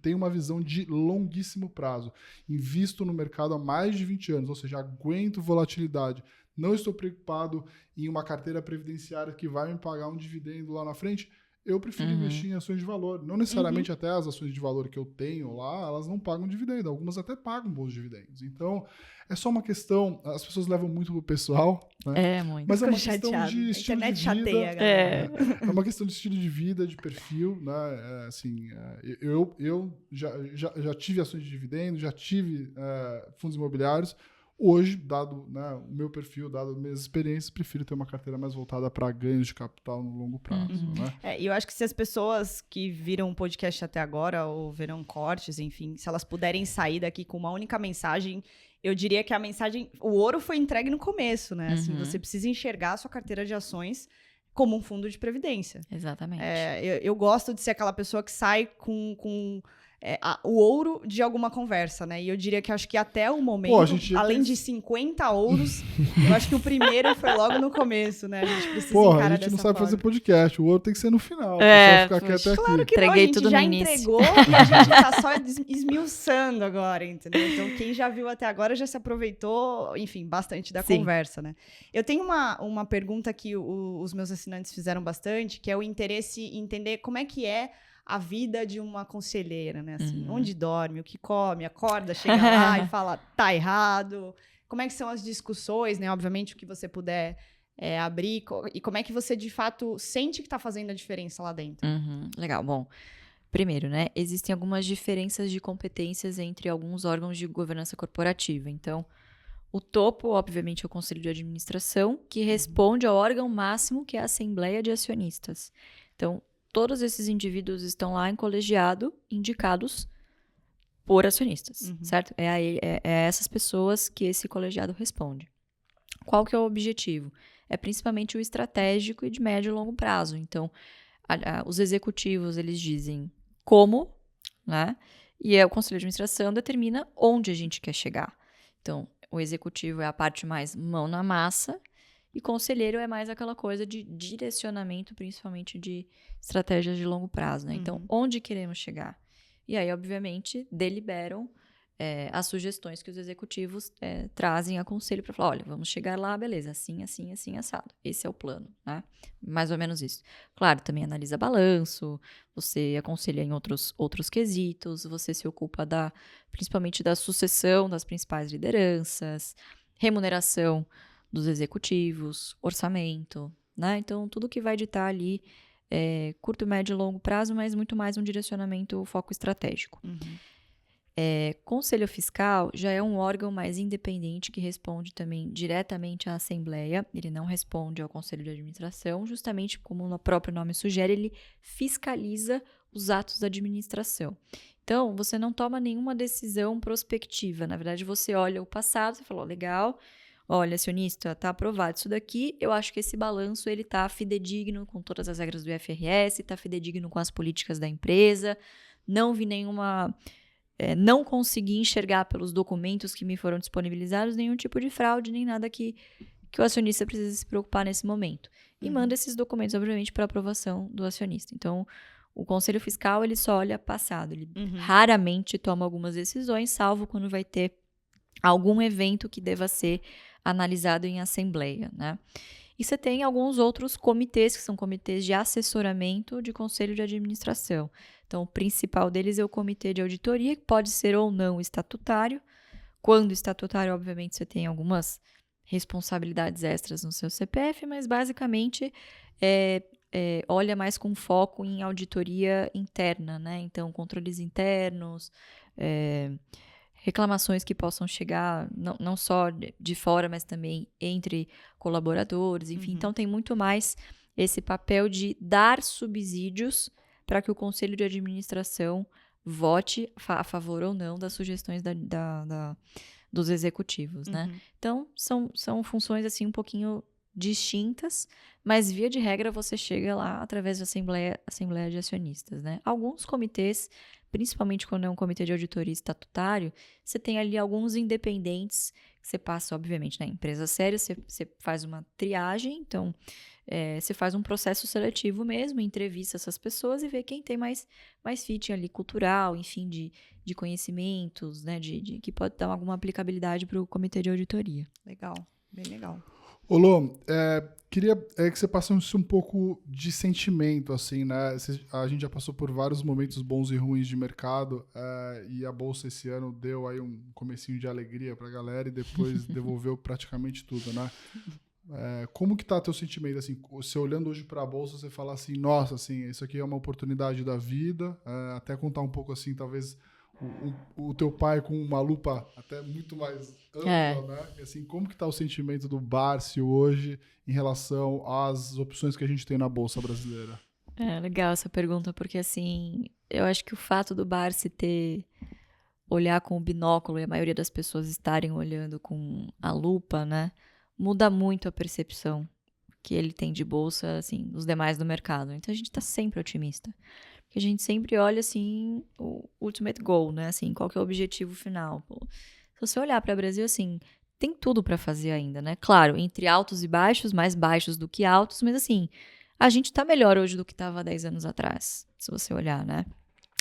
tenho uma visão de longuíssimo prazo, invisto no mercado há mais de 20 anos, ou seja, aguento volatilidade, não estou preocupado em uma carteira previdenciária que vai me pagar um dividendo lá na frente. Eu prefiro investir em ações de valor. Não necessariamente até as ações de valor que eu tenho lá, elas não pagam dividendo. Algumas até pagam bons dividendos. Então, é só uma questão... As pessoas levam muito pro pessoal, né? Muito. Mas é uma questão de estilo de vida. Chateia, galera. É uma questão de estilo de vida, de perfil, né? Eu já tive ações de dividendo, já tive fundos imobiliários. Hoje, dado o meu perfil, dado as minhas experiências, prefiro ter uma carteira mais voltada para ganhos de capital no longo prazo. Né? E eu acho que se as pessoas que viram o podcast até agora, ou verão cortes, enfim, se elas puderem sair daqui com uma única mensagem, eu diria que a mensagem... O ouro foi entregue no começo, né? Assim, você precisa enxergar a sua carteira de ações como um fundo de previdência. Exatamente. Eu gosto de ser aquela pessoa que sai com o ouro de alguma conversa, né? E eu diria que acho que até o momento, além de 50 ouros, eu acho que o primeiro foi logo no começo, né? A gente precisa encarar a gente não sabe forma. fazer podcast, o ouro tem que ser no final. Ficar aqui até claro aqui. que não, a gente tudo já no início. entregou e a gente tá só esmiuçando agora, entendeu? Então, quem já viu até agora já se aproveitou, enfim, bastante da conversa, né? Eu tenho uma pergunta que os meus assinantes fizeram bastante, que é o interesse em entender como é que é a vida de uma conselheira, né? Assim, onde dorme, o que come, acorda, chega lá e fala, tá errado. Como é que são as discussões, né? Obviamente, o que você puder abrir? E como é que você, de fato, sente que está fazendo a diferença lá dentro? Legal. Bom, primeiro, né, existem algumas diferenças de competências entre alguns órgãos de governança corporativa. Então, o topo, obviamente, é o Conselho de Administração, que responde ao órgão máximo, que é a Assembleia de Acionistas. Então, todos esses indivíduos estão lá em colegiado, indicados por acionistas, certo? É essas pessoas que esse colegiado responde. Qual que é o objetivo? É principalmente o estratégico e de médio e longo prazo. Então, os executivos, eles dizem como, né? E o Conselho de Administração determina onde a gente quer chegar. Então, o executivo é a parte mais mão na massa e conselheiro é mais aquela coisa de direcionamento, principalmente de estratégias de longo prazo, né? Então, onde queremos chegar? E aí, obviamente, deliberam as sugestões que os executivos trazem a conselho para falar, olha, vamos chegar lá, beleza, assim, assim, assim, assado. Esse é o plano, né? Mais ou menos isso. Claro, também analisa balanço, você aconselha em outros quesitos, você se ocupa principalmente da sucessão das principais lideranças, remuneração dos executivos, orçamento, né? Então, tudo que vai ditar ali curto, médio e longo prazo, mas muito mais um direcionamento, foco estratégico. Conselho Fiscal já é um órgão mais independente que responde também diretamente à Assembleia. Ele não responde ao Conselho de Administração, justamente como o próprio nome sugere, ele fiscaliza os atos da administração. Então, você não toma nenhuma decisão prospectiva. Na verdade, você olha o passado, você fala, legal, olha, acionista, está aprovado isso daqui, eu acho que esse balanço ele está fidedigno com todas as regras do IFRS, está fidedigno com as políticas da empresa, não vi nenhuma... não consegui enxergar pelos documentos que me foram disponibilizados nenhum tipo de fraude, nem nada que o acionista precisa se preocupar nesse momento. E manda esses documentos, obviamente, para aprovação do acionista. Então, o Conselho Fiscal, ele só olha passado. Ele raramente toma algumas decisões, salvo quando vai ter algum evento que deva ser analisado em assembleia, né? E você tem alguns outros comitês, que são comitês de assessoramento de conselho de administração. Então, o principal deles é o comitê de auditoria, que pode ser ou não estatutário. Quando estatutário, obviamente, você tem algumas responsabilidades extras no seu CPF, mas basicamente olha mais com foco em auditoria interna, né? Então, controles internos, reclamações que possam chegar não só de fora, mas também entre colaboradores, enfim. Então, tem muito mais esse papel de dar subsídios para que o Conselho de Administração vote a favor ou não das sugestões dos executivos, né? Então, são funções, assim, um pouquinho distintas, mas, via de regra, você chega lá através da Assembleia de Acionistas, né? Alguns comitês, principalmente quando é um comitê de auditoria estatutário, você tem ali alguns independentes, que você passa, obviamente, na empresa séria, você faz uma triagem, então, você faz um processo seletivo mesmo, entrevista essas pessoas e vê quem tem mais fit ali cultural, enfim, de conhecimentos, né, que pode dar alguma aplicabilidade para o comitê de auditoria. Legal, bem legal. Ô, Lô, queria que você passasse um pouco de sentimento, assim, né? A gente já passou por vários momentos bons e ruins de mercado, e a Bolsa esse ano deu aí um comecinho de alegria pra galera e depois devolveu praticamente tudo, né? Como que tá teu sentimento, assim, você olhando hoje pra Bolsa, você fala assim, nossa, assim, isso aqui é uma oportunidade da vida, até contar um pouco, assim, talvez... O teu pai com uma lupa até muito mais ampla, né? E assim, como que tá o sentimento do Barsi hoje em relação às opções que a gente tem na Bolsa brasileira? Legal essa pergunta, porque assim, eu acho que o fato do Barsi olhar com o binóculo e a maioria das pessoas estarem olhando com a lupa, né? Muda muito a percepção que ele tem de Bolsa, assim, dos demais do mercado. Então, a gente tá sempre otimista. Que a gente sempre olha, assim, o ultimate goal, né? Assim, qual que é o objetivo final. Pô, se você olhar para o Brasil, assim, tem tudo para fazer ainda, né? Claro, entre altos e baixos, mais baixos do que altos, mas assim, a gente tá melhor hoje do que estava 10 anos atrás, se você olhar, né?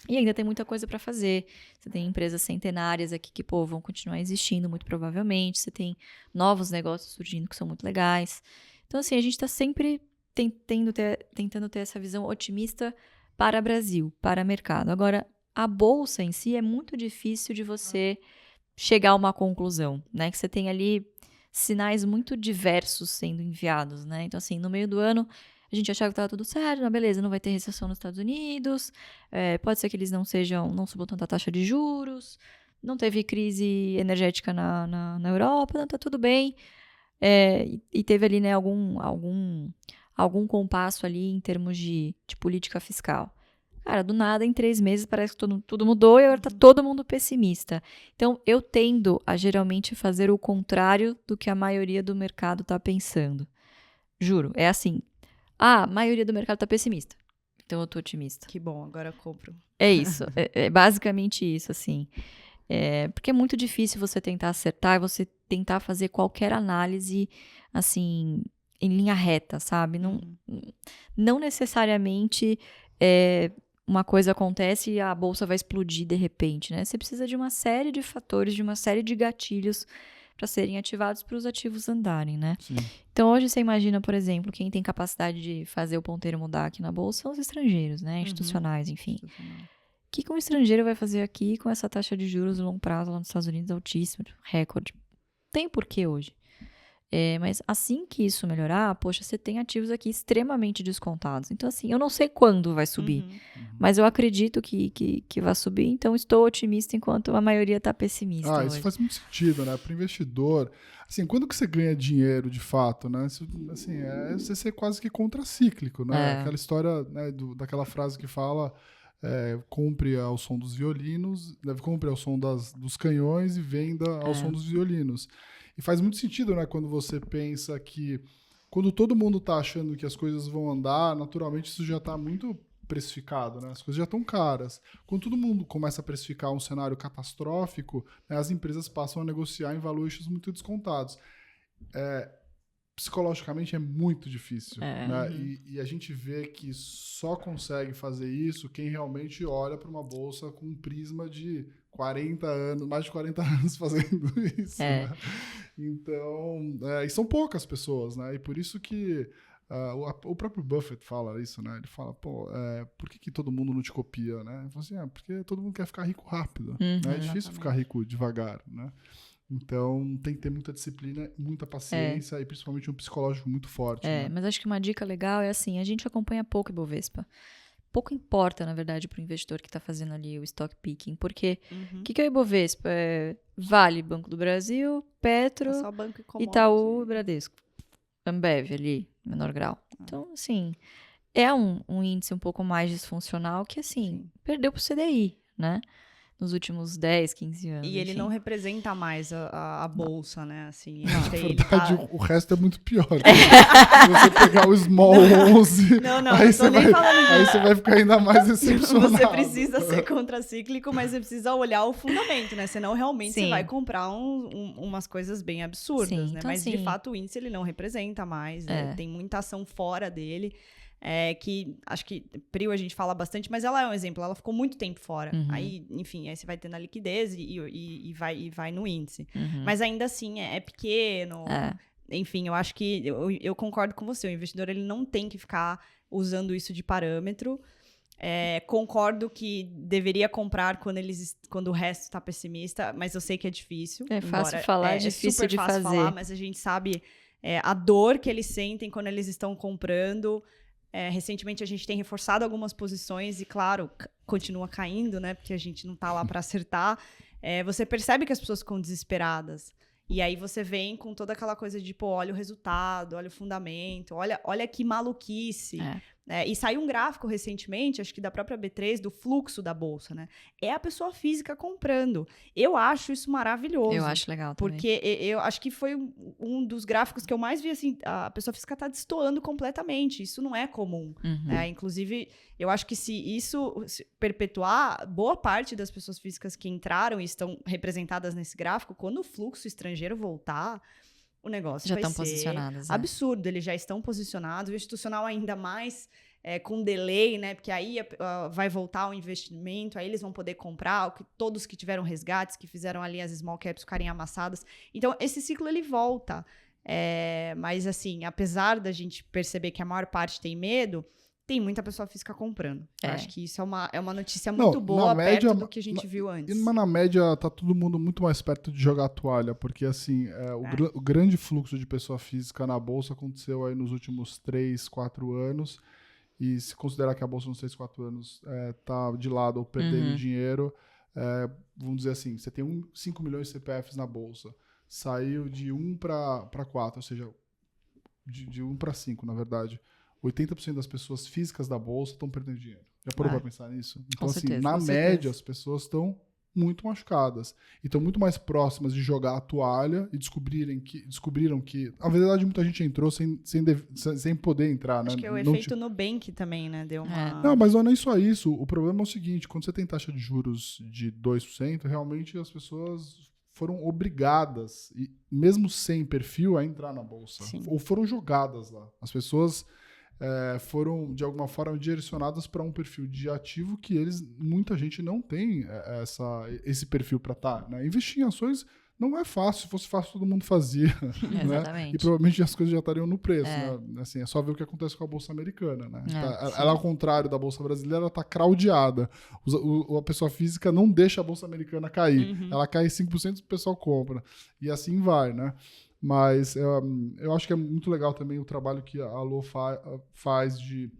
E ainda tem muita coisa para fazer. Você tem empresas centenárias aqui que, pô, vão continuar existindo, muito provavelmente. Você tem novos negócios surgindo que são muito legais. Então, assim, a gente tá sempre tentando ter essa visão otimista para o Brasil, para o mercado. Agora, a Bolsa em si é muito difícil de você chegar a uma conclusão, né? Que você tem ali sinais muito diversos sendo enviados, né? Então, assim, no meio do ano, a gente achava que estava tudo certo, beleza, não vai ter recessão nos Estados Unidos, pode ser que eles não subam tanto a taxa de juros, não teve crise energética na Europa, tá tudo bem. E teve ali, né, algum compasso ali em termos de política fiscal. Cara, do nada, em 3 meses, parece que tudo mudou e agora tá todo mundo pessimista. Então, eu tendo a geralmente fazer o contrário do que a maioria do mercado tá pensando. Juro, é assim. A maioria do mercado tá pessimista. Então, eu tô otimista. Que bom, agora eu compro. É isso. É basicamente isso, assim. Porque é muito difícil você tentar acertar e você tentar fazer qualquer análise, assim, em linha reta, sabe? Não necessariamente uma coisa acontece e a bolsa vai explodir de repente, né? Você precisa de uma série de fatores, de uma série de gatilhos para serem ativados para os ativos andarem, né? Sim. Então, hoje você imagina, por exemplo, quem tem capacidade de fazer o ponteiro mudar aqui na bolsa são os estrangeiros, né? Institucionais, enfim. O que um estrangeiro vai fazer aqui com essa taxa de juros de longo prazo lá nos Estados Unidos altíssima, recorde? Tem porquê hoje. Mas assim que isso melhorar, poxa, você tem ativos aqui extremamente descontados. Então, assim, eu não sei quando vai subir, mas eu acredito que vai subir, então estou otimista enquanto a maioria está pessimista. Isso faz muito sentido, né? Para o investidor, assim, quando que você ganha dinheiro de fato, né? Assim, você ser quase que contracíclico, né? Aquela história, né, daquela frase que fala... compre ao som dos violinos, compre ao som dos canhões e venda ao som dos violinos. E faz muito sentido, né, quando você pensa que quando todo mundo está achando que as coisas vão andar, naturalmente isso já está muito precificado, né? As coisas já estão caras. Quando todo mundo começa a precificar um cenário catastrófico, né, as empresas passam a negociar em valuations muito descontados. Psicologicamente é muito difícil, né? E a gente vê que só consegue fazer isso quem realmente olha para uma bolsa com um prisma de 40 anos, mais de 40 anos fazendo isso, né? Então, e são poucas pessoas, né? E por isso que o próprio Buffett fala isso, né? Ele fala, por que todo mundo não te copia, né? Ele fala assim, porque todo mundo quer ficar rico rápido, né? É difícil ficar rico devagar, né? Então, tem que ter muita disciplina, muita paciência e principalmente um psicológico muito forte. Né? Mas acho que uma dica legal é assim, a gente acompanha pouco Ibovespa. Pouco importa, na verdade, para o investidor que está fazendo ali o stock picking, porque o que é o Ibovespa? Vale, Banco do Brasil, Petro, Itaú e Bradesco. Ambev ali, menor grau. Então, assim, é um índice um pouco mais disfuncional que, assim, perdeu para o CDI, né? Nos últimos 10, 15 anos. E ele não representa mais a bolsa, né? Assim, na verdade, o resto é muito pior. Se você pegar o Small 11, aí você vai ficar ainda mais decepcionado. Você precisa ser contracíclico, mas você precisa olhar o fundamento, né? Senão, realmente, você vai comprar umas coisas bem absurdas, né? Então, mas, de fato, o índice ele não representa mais. Né? Tem muita ação fora dele. Que acho que Prio a gente fala bastante, mas ela é um exemplo, ela ficou muito tempo fora. Aí, enfim, aí você vai tendo a liquidez e vai no índice. Mas ainda assim, é pequeno. Enfim, eu acho que eu concordo com você, o investidor ele não tem que ficar usando isso de parâmetro. Concordo que deveria comprar quando o resto está pessimista, mas eu sei que é difícil. É fácil falar, é difícil de fazer. Falar, mas a gente sabe a dor que eles sentem quando eles estão comprando. Recentemente a gente tem reforçado algumas posições e, claro, continua caindo, né? Porque a gente não tá lá para acertar. Você percebe que as pessoas ficam desesperadas. E aí você vem com toda aquela coisa de, olha o resultado, olha o fundamento, olha que maluquice. E saiu um gráfico recentemente, acho que da própria B3, do fluxo da bolsa, né? É a pessoa física comprando. Eu acho isso maravilhoso. Eu acho legal também. Porque eu acho que foi um dos gráficos que eu mais vi, assim, a pessoa física tá destoando completamente. Isso não é comum. Inclusive, eu acho que se isso perpetuar, boa parte das pessoas físicas que entraram e estão representadas nesse gráfico, quando o fluxo estrangeiro voltar, o negócio já vai estão ser posicionados, absurdo. Eles já estão posicionados. O institucional ainda mais com delay, né? Porque aí vai voltar o investimento, aí eles vão poder comprar, todos que tiveram resgates, que fizeram ali as small caps ficarem amassadas. Então, esse ciclo, ele volta. Mas, assim, apesar da gente perceber que a maior parte tem medo, tem muita pessoa física comprando. Eu É. acho que isso é uma notícia muito Não, boa, na média, perto do que a gente viu antes. Mas na média tá todo mundo muito mais perto de jogar a toalha, porque assim, o grande fluxo de pessoa física na Bolsa aconteceu aí nos últimos 3, 4 anos, e se considerar que a Bolsa nos 3, 4 anos tá de lado ou perdendo dinheiro, vamos dizer assim, você tem 5 milhões de CPFs na Bolsa, saiu de 1 para 4, ou seja, de 1 para 5, na verdade. 80% das pessoas físicas da Bolsa estão perdendo dinheiro. Já parou para pensar nisso? Então, assim, certeza, na com média, certeza. as pessoas estão muito machucadas. E estão muito mais próximas de jogar a toalha e descobriram que... Na verdade, muita gente entrou sem poder entrar, né? Acho que é o Não efeito Nubank também, né? Deu uma... Não, mas não é nem só isso. O problema é o seguinte, quando você tem taxa de juros de 2%, realmente as pessoas foram obrigadas, e mesmo sem perfil, a entrar na Bolsa. Sim. Ou foram jogadas lá. As pessoas foram, de alguma forma, direcionadas para um perfil de ativo que muita gente não tem esse perfil para estar. Né? Investir em ações não é fácil. Se fosse fácil, todo mundo fazia. Né? Exatamente. E provavelmente as coisas já estariam no preço. Né? Assim, é só ver o que acontece com a Bolsa Americana. Né? Ela, ao contrário da Bolsa brasileira, ela está craudiada. A pessoa física não deixa a Bolsa Americana cair. Ela cai 5%, o pessoal compra. E assim vai, né? Mas eu acho que é muito legal também o trabalho que a Alô faz de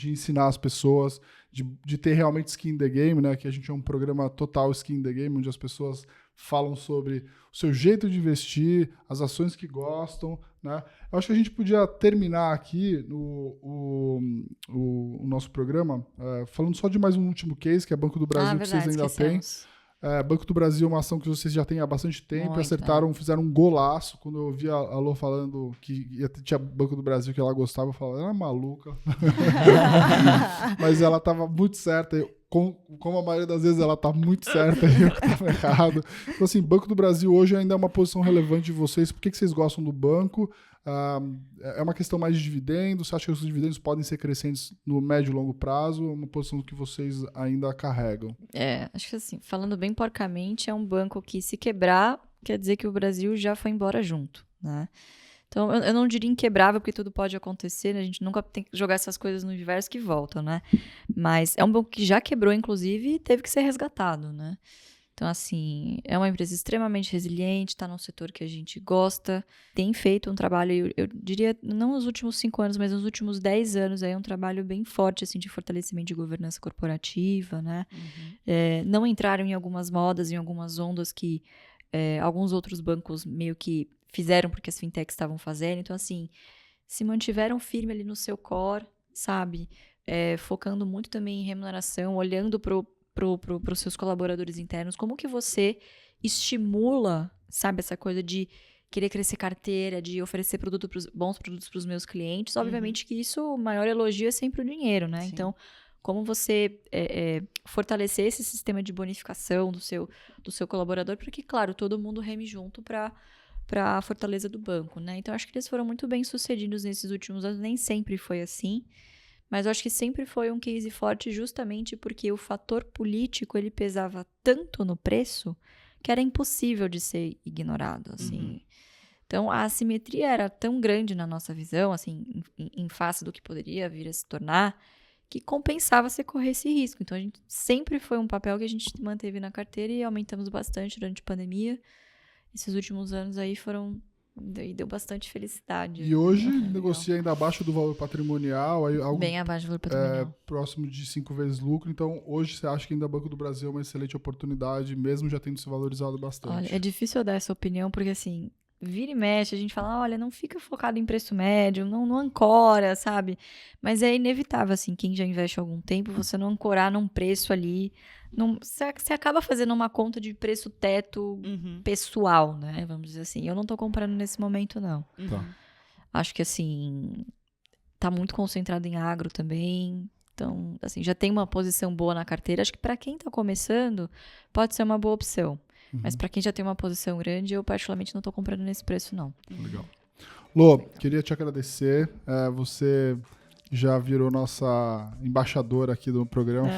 ensinar as pessoas, de ter realmente skin in the game, né? Que a gente é um programa total skin in the game, onde as pessoas falam sobre o seu jeito de investir, as ações que gostam, né? Eu acho que a gente podia terminar aqui o nosso programa falando só de mais um último case, que é Banco do Brasil, que vocês ainda têm. Banco do Brasil é uma ação que vocês já têm há bastante tempo, fizeram um golaço. Quando eu ouvi a Alô falando que tinha Banco do Brasil que ela gostava, eu falava, ela é maluca. Mas ela estava muito certa. Como a maioria das vezes ela está muito certa e eu que estava errado. Então, assim, Banco do Brasil hoje ainda é uma posição relevante de vocês. Por que vocês gostam do banco? É uma questão mais de dividendos? Você acha que os dividendos podem ser crescentes no médio e longo prazo? É uma posição que vocês ainda carregam? Acho que assim, falando bem porcamente, é um banco que se quebrar, quer dizer que o Brasil já foi embora junto, né? Então, eu não diria inquebrável, porque tudo pode acontecer, né? A gente nunca tem que jogar essas coisas no universo que voltam, né? Mas é um banco que já quebrou, inclusive, e teve que ser resgatado, né? Então, assim, é uma empresa extremamente resiliente, está num setor que a gente gosta, tem feito um trabalho, eu diria, não nos últimos 5 anos, mas nos últimos 10 anos, aí, um trabalho bem forte, assim, de fortalecimento de governança corporativa, né? Não entraram em algumas modas, em algumas ondas que alguns outros bancos meio que fizeram porque as fintechs estavam fazendo. Então, assim, se mantiveram firme ali no seu core, sabe? Focando muito também em remuneração, olhando para os seus colaboradores internos, como que você estimula, sabe, essa coisa de querer crescer carteira, de oferecer bons produtos para os meus clientes. Obviamente que isso, o maior elogio é sempre o dinheiro, né? Sim. Então, como você fortalecer esse sistema de bonificação do seu colaborador, para que, claro, todo mundo reme junto para a fortaleza do banco, né? Então, acho que eles foram muito bem sucedidos nesses últimos anos. Nem sempre foi assim, mas eu acho que sempre foi um case forte justamente porque o fator político, ele pesava tanto no preço que era impossível de ser ignorado, assim. Então, a assimetria era tão grande na nossa visão, assim, em face do que poderia vir a se tornar, que compensava você correr esse risco. Então, a gente sempre foi um papel que a gente manteve na carteira e aumentamos bastante durante a pandemia. Esses últimos anos aí deu bastante felicidade. E hoje negocia ainda abaixo do valor patrimonial, algo bem abaixo do valor patrimonial. Próximo de 5 vezes lucro. Então, hoje você acha que ainda o Banco do Brasil é uma excelente oportunidade, mesmo já tendo se valorizado bastante? Olha, é difícil eu dar essa opinião, porque assim, vira e mexe, a gente fala, olha, não fica focado em preço médio, não ancora, sabe? Mas é inevitável, assim, quem já investe há algum tempo, você não ancorar num preço ali. Você acaba fazendo uma conta de preço teto pessoal, né? Vamos dizer assim. Eu não tô comprando nesse momento, não. Tá. Acho que, assim, tá muito concentrado em agro também. Então, assim, já tem uma posição boa na carteira. Acho que para quem tá começando, pode ser uma boa opção. Mas para quem já tem uma posição grande, eu particularmente não tô comprando nesse preço, não. Legal. Lô, queria te agradecer. Você já virou nossa embaixadora aqui do programa.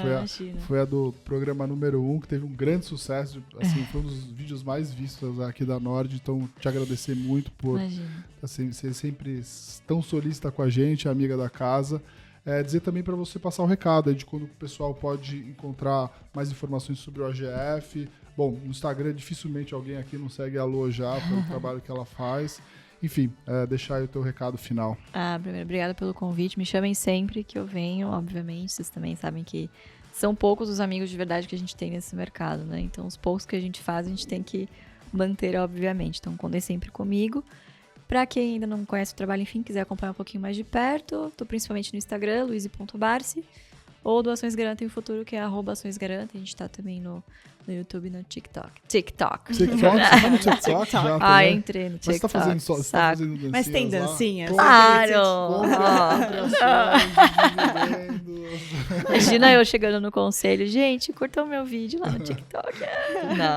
Foi a do programa número 1, que teve um grande sucesso. Assim, foi um dos vídeos mais vistos aqui da Nord. Então, te agradecer muito por ser sempre tão solícita com a gente, amiga da casa. Dizer também para você passar o recado aí de quando o pessoal pode encontrar mais informações sobre o AGF. Bom, no Instagram dificilmente alguém aqui não segue a Lô já pelo trabalho que ela faz. Enfim, deixar aí o teu recado final. Primeiro, obrigada pelo convite. Me chamem sempre que eu venho, obviamente. Vocês também sabem que são poucos os amigos de verdade que a gente tem nesse mercado, né? Então, os poucos que a gente faz, a gente tem que manter, obviamente. Então, contem sempre comigo. Para quem ainda não conhece o trabalho, enfim, quiser acompanhar um pouquinho mais de perto, tô principalmente no Instagram, luiz.barci, ou do Ações Garantem o Futuro, que é @Ações Garantem. A gente tá também no YouTube e no TikTok. TikTok? Você tá no TikTok já? Entrei no TikTok. Mas você tá fazendo dancinhas? Mas tem dancinhas? Claro! Imagina eu chegando no conselho. Gente, curtam meu vídeo lá no TikTok.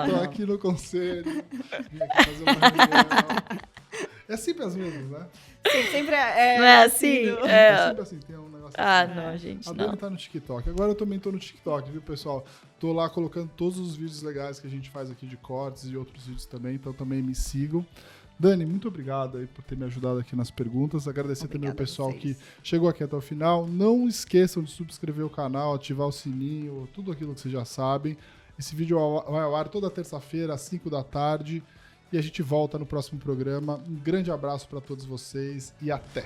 Tô aqui no conselho. Vim aqui fazer uma reunião. É sempre as mesmas, né? Sempre não é assim? É sempre assim, tem um negócio assim. Não, gente, A não. Dani tá no TikTok. Agora eu também tô no TikTok, viu, pessoal? Tô lá colocando todos os vídeos legais que a gente faz aqui de cortes e outros vídeos também, então também me sigam. Dani, muito obrigado aí por ter me ajudado aqui nas perguntas. Agradecer também ao pessoal que chegou aqui até o final. Não esqueçam de subscrever o canal, ativar o sininho, tudo aquilo que vocês já sabem. Esse vídeo vai ao ar toda terça-feira, às 5 da tarde. E a gente volta no próximo programa. Um grande abraço para todos vocês e até!